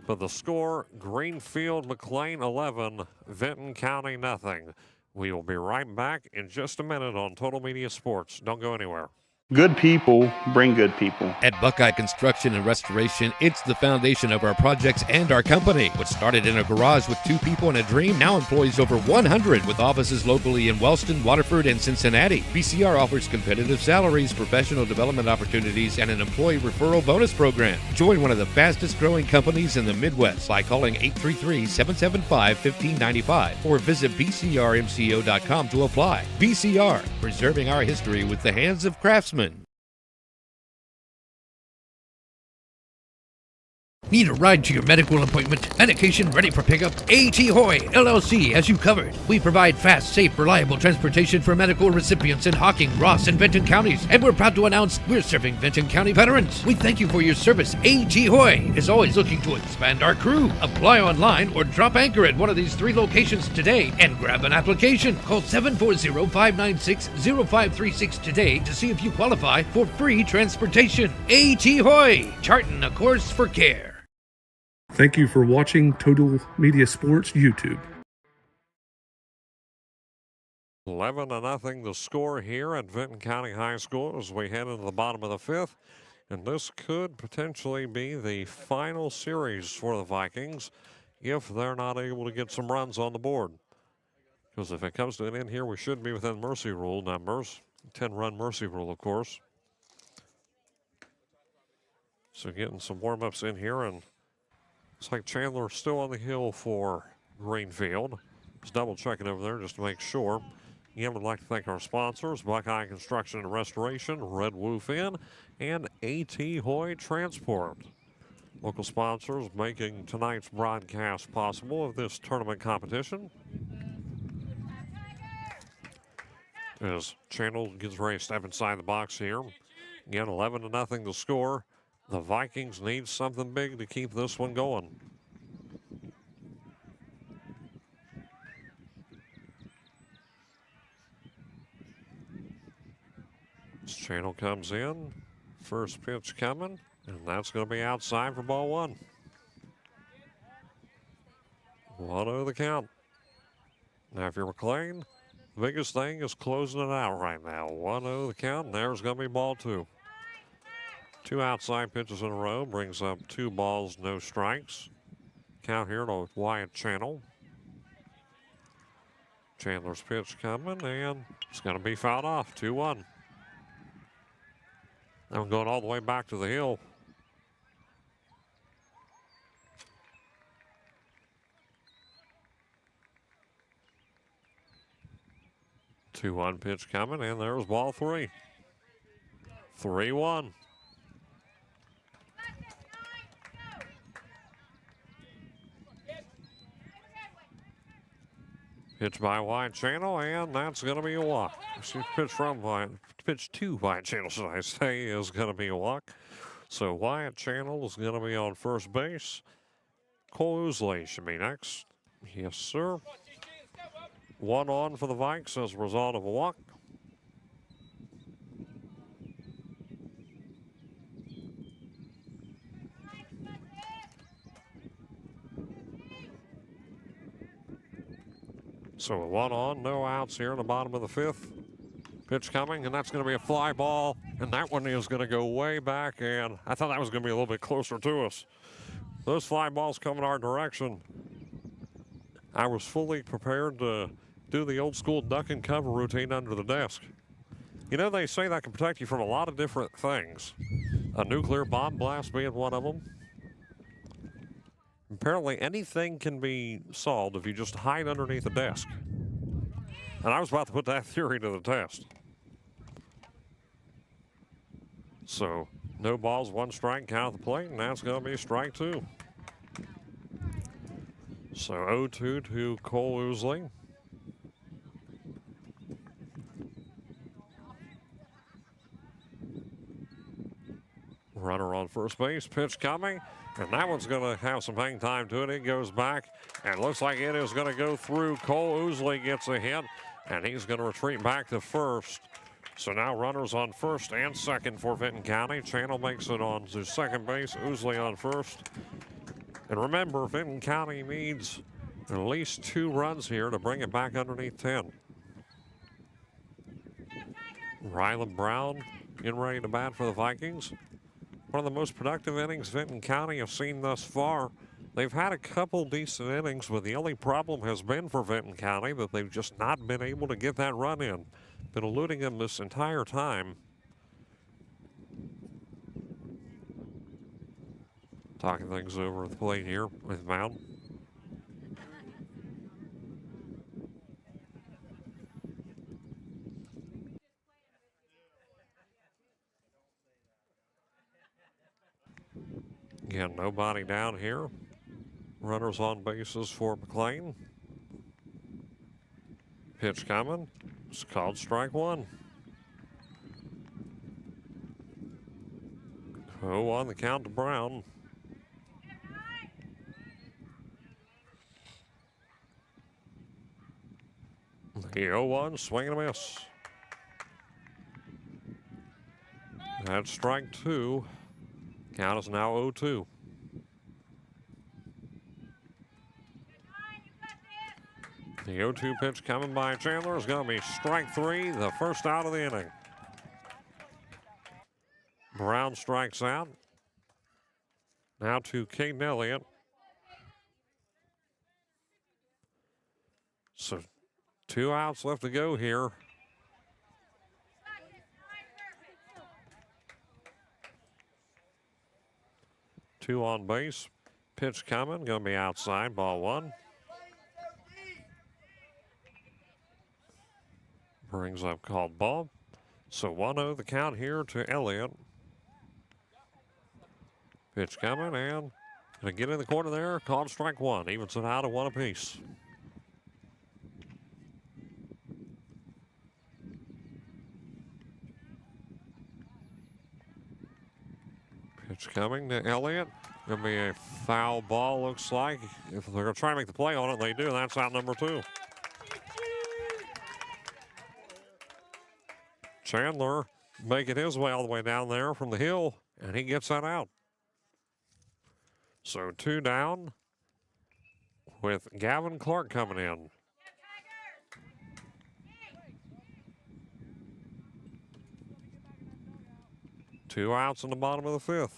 but the score, Greenfield McClain 11, Vinton County nothing. We will be right back in just a minute on Total Media Sports. Don't go anywhere. Good people bring good people. At Buckeye Construction and Restoration, it's the foundation of our projects and our company. What started in a garage with 2 people and a dream now employs over 100 with offices locally in Wellston, Waterford, and Cincinnati. BCR offers competitive salaries, professional development opportunities, and an employee referral bonus program. Join one of the fastest growing companies in the Midwest by calling 833-775-1595 or visit bcrmco.com to apply. BCR, preserving our history with the hands of craftsmen. Need a ride to your medical appointment? Medication ready for pickup? A.T. Hoy, LLC has you covered. We provide fast, safe, reliable transportation for medical recipients in Hocking, Ross, and Vinton counties. And we're proud to announce we're serving Vinton County veterans. We thank you for your service. A.T. Hoy is always looking to expand our crew. Apply online or drop anchor at one of these 3 locations today and grab an application. Call 740-596-0536 today to see if you qualify for free transportation. A.T. Hoy, charting a course for care. Thank you for watching Total Media Sports YouTube. 11-0 the score here at Vinton County High School as we head into the bottom of the 5th. And this could potentially be the final series for the Vikings if they're not able to get some runs on the board. Because if it comes to an end here, we should be within mercy rule numbers. 10-run mercy rule, of course. So getting some warm-ups in here, and looks like Chandler still on the hill for Greenfield. Just double checking over there just to make sure. Again, would like to thank our sponsors, Buckeye Construction and Restoration, Red Wolf Inn, and A.T. Hoy Transport. Local sponsors making tonight's broadcast possible of this tournament competition. As Chandler gets ready to step inside the box here. Again, 11-0 the score. The Vikings need something big to keep this one going. This Channel comes in. First pitch coming, and that's going to be outside for ball 1. 1-0 the count. Now, if you're McClain, the biggest thing is closing it out right now. 1-0 the count, and there's going to be ball 2. 2 outside pitches in a row brings up 2 balls, no strikes. Count here to Wyatt Channel. Chandler's pitch coming, and it's going to be fouled off. 2-1. Now going all the way back to the hill. 2-1 pitch coming, and there's ball 3. 3-1. Pitch by Wide Channel, and that's going to be a walk. Pitch to Wide Channel, should I say, is going to be a walk. So Wyatt Channel is going to be on first base. Cole Ousley should be next. Yes, sir. 1 on for the Vikes as a result of a walk. So 1 on, no outs here in the bottom of the 5th. Pitch coming, and that's going to be a fly ball, and that one is going to go way back, and I thought that was going to be a little bit closer to us. Those fly balls coming our direction. I was fully prepared to do the old school duck and cover routine under the desk. You know, they say that can protect you from a lot of different things. A nuclear bomb blast being one of them. Apparently anything can be solved if you just hide underneath a desk. And I was about to put that theory to the test. So, no balls, 1 strike, count at the plate, and that's going to be strike 2. So 0-2 to Cole Ousley. Runner on first base, pitch coming, and that one's going to have some hang time to it. It goes back, and looks like it is going to go through. Cole Ousley gets a hit, and he's going to retreat back to first. So now runners on first and second for Vinton County. Channel makes it on to second base, Ousley on first. And remember, Vinton County needs at least 2 runs here to bring it back underneath 10. Rylan Brown getting ready to bat for the Vikings. One of the most productive innings Vinton County has seen thus far. They've had a couple decent innings, but the only problem has been for Vinton County that they've just not been able to get that run in. Been eluding them this entire time. Talking things over at the plate here with Mount. Again, nobody down here. Runners on bases for McClain. Pitch coming. It's called strike 1. 0-1 the count to Brown. The 0-1, swing and a miss. That's strike 2. Count is now 0-2. The 0-2 pitch coming by Chandler is going to be strike 3, the first out of the inning. Brown strikes out. Now to Caden Elliott. So 2 outs left to go here. Two on base. Pitch coming. Going to be outside. Ball 1. Brings up called ball. So 1-0 the count here to Elliott. Pitch coming and going to get in the corner there. Called strike 1. Evens it out at 1 apiece. Pitch coming to Elliott. Going to be a foul ball, looks like. If they're going to try to make the play on it, they do. That's out number 2. Chandler making his way all the way down there from the hill, and he gets that out. So 2 down with Gavin Clark coming in. Two outs in the bottom of the 5th.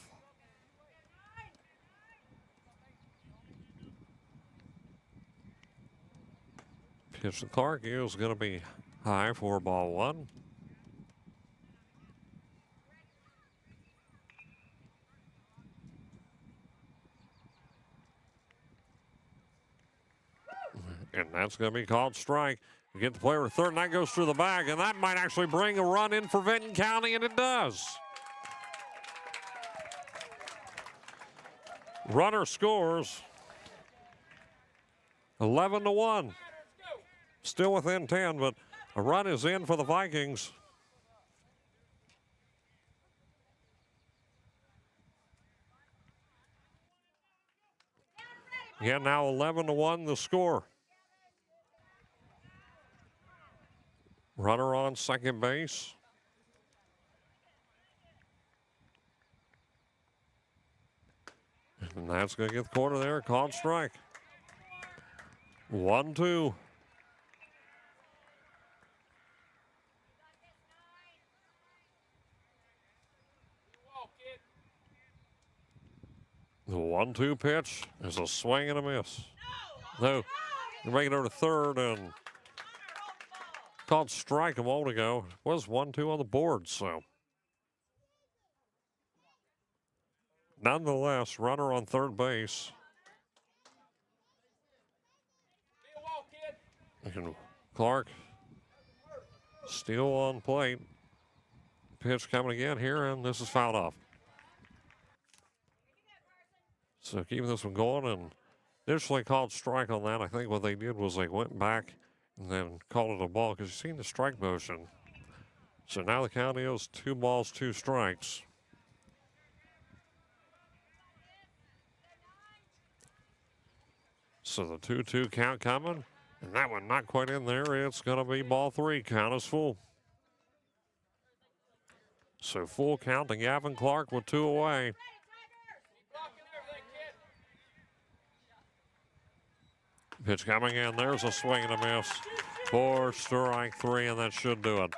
Pitch to Clark is going to be high for ball 1. And that's going to be called strike. We get the player at third, and that goes through the bag, and that might actually bring a run in for Vinton County, and it does. Runner scores 11-1. Still within 10, but a run is in for the Vikings. Yeah, now 11-1 the score. Runner on second base. And that's going to get the corner there. Called strike. 1-2. The 1-2 pitch is a swing and a miss. No, you're making it over to third and called strike a moment ago. It was 1-2 on the board, so. Nonetheless, runner on third base. And Clark still on plate. Pitch coming again here, and this is fouled off. So keeping this one going, and initially called strike on that. I think what they did was they went back and then called it a ball because you've seen the strike motion. So now the count is 2 balls, 2 strikes. So the 2-2 count coming, and that one not quite in there. It's going to be ball 3. Count is full. So full count to Gavin Clark with 2 away. Pitch coming in. There's a swing and a miss for strike 3, and that should do it.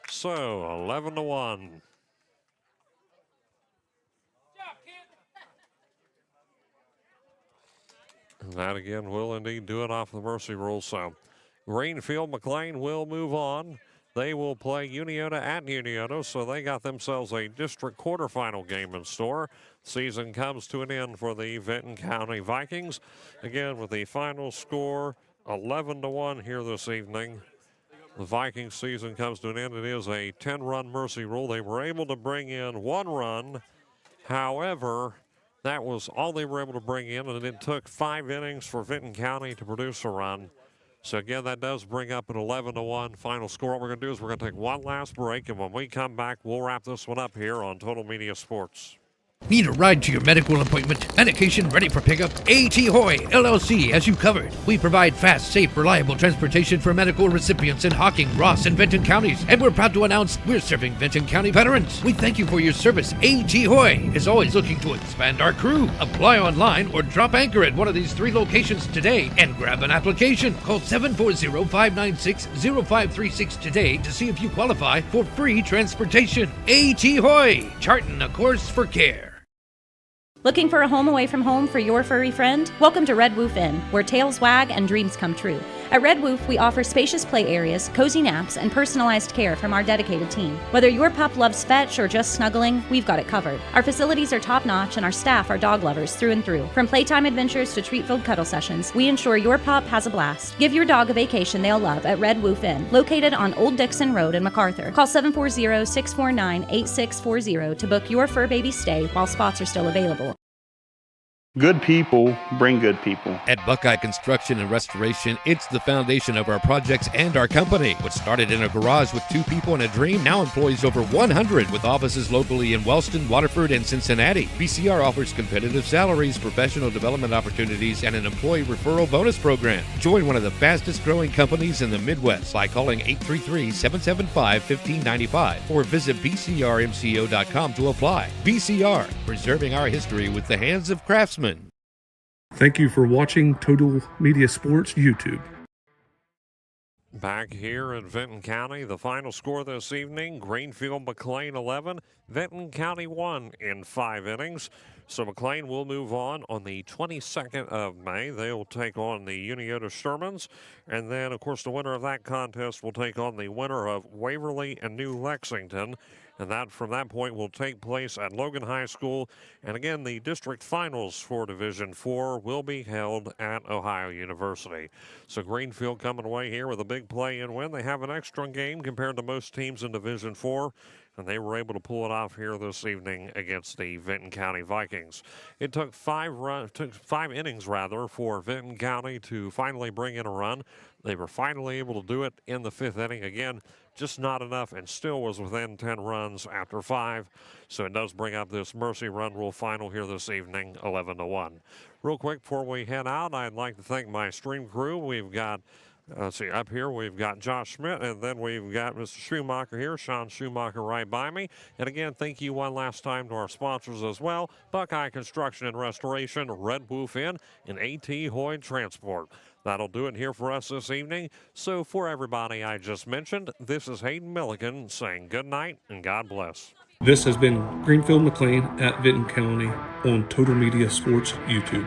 So 11-1. And that again will indeed do it off the mercy rule. So Greenfield McClain will move on. They will play Uniota at Uniota, so they got themselves a district quarterfinal game in store. Season comes to an end for the Vinton County Vikings. Again, with the final score 11-1 here this evening. The Vikings season comes to an end. It is a 10-run mercy rule. They were able to bring in 1 run. However, that was all they were able to bring in, and it took 5 innings for Vinton County to produce a run. So again, that does bring up an 11-1 final score. What we're going to do is we're going to take one last break, and when we come back, we'll wrap this one up here on Total Media Sports. Need a ride to your medical appointment? Medication ready for pickup? A.T. Hoy, LLC has you covered. We provide fast, safe, reliable transportation for medical recipients in Hocking, Ross, and Vinton counties. And we're proud to announce we're serving Vinton County veterans. We thank you for your service. A.T. Hoy is always looking to expand our crew. Apply online or drop anchor at one of these 3 locations today and grab an application. Call 740-596-0536 today to see if you qualify for free transportation. A.T. Hoy, charting a course for care. Looking for a home away from home for your furry friend? Welcome to Red Woof Inn, where tails wag and dreams come true. At Red Woof, we offer spacious play areas, cozy naps, and personalized care from our dedicated team. Whether your pup loves fetch or just snuggling, we've got it covered. Our facilities are top-notch, and our staff are dog lovers through and through. From playtime adventures to treat-filled cuddle sessions, we ensure your pup has a blast. Give your dog a vacation they'll love at Red Woof Inn, located on Old Dixon Road in MacArthur. Call 740-649-8640 to book your fur baby stay while spots are still available. Good people bring good people. At Buckeye Construction and Restoration, it's the foundation of our projects and our company. What started in a garage with 2 people and a dream now employs over 100 with offices locally in Wellston, Waterford, and Cincinnati. BCR offers competitive salaries, professional development opportunities, and an employee referral bonus program. Join one of the fastest growing companies in the Midwest by calling 833-775-1595 or visit bcrmco.com to apply. BCR, preserving our history with the hands of craftsmen. Thank you for watching Total Media Sports YouTube. Back here in Vinton County, the final score this evening, Greenfield McClain 11, Vinton County 1 in 5 innings. So McClain will move on the 22nd of May. They will take on the Uniota Shermans. And then, of course, the winner of that contest will take on the winner of Waverly and New Lexington. and that from that point will take place at Logan High School. And again, the district finals for Division IV will be held at Ohio University. So Greenfield coming away here with a big play-in win. They have an extra game compared to most teams in Division IV, and they were able to pull it off here this evening against the Vinton County Vikings. It took five innings for Vinton County to finally bring in a run. They were finally able to do it in the 5th inning. Again, just not enough, and still was within 10 runs after 5. So it does bring up this Mercy Run Rule final here this evening, 11-1. Real quick before we head out, I'd like to thank my stream crew. We've got up here we've got Josh Schmidt, and then we've got Mr. Schumacher here, Sean Schumacher right by me. And again, thank you one last time to our sponsors as well, Buckeye Construction and Restoration, Red Wolf Inn, and A.T. Hoyd Transport. That'll do it here for us this evening. So for everybody I just mentioned, this is Hayden Milligan saying good night and God bless. This has been Greenfield McClain at Vinton County on Total Media Sports YouTube.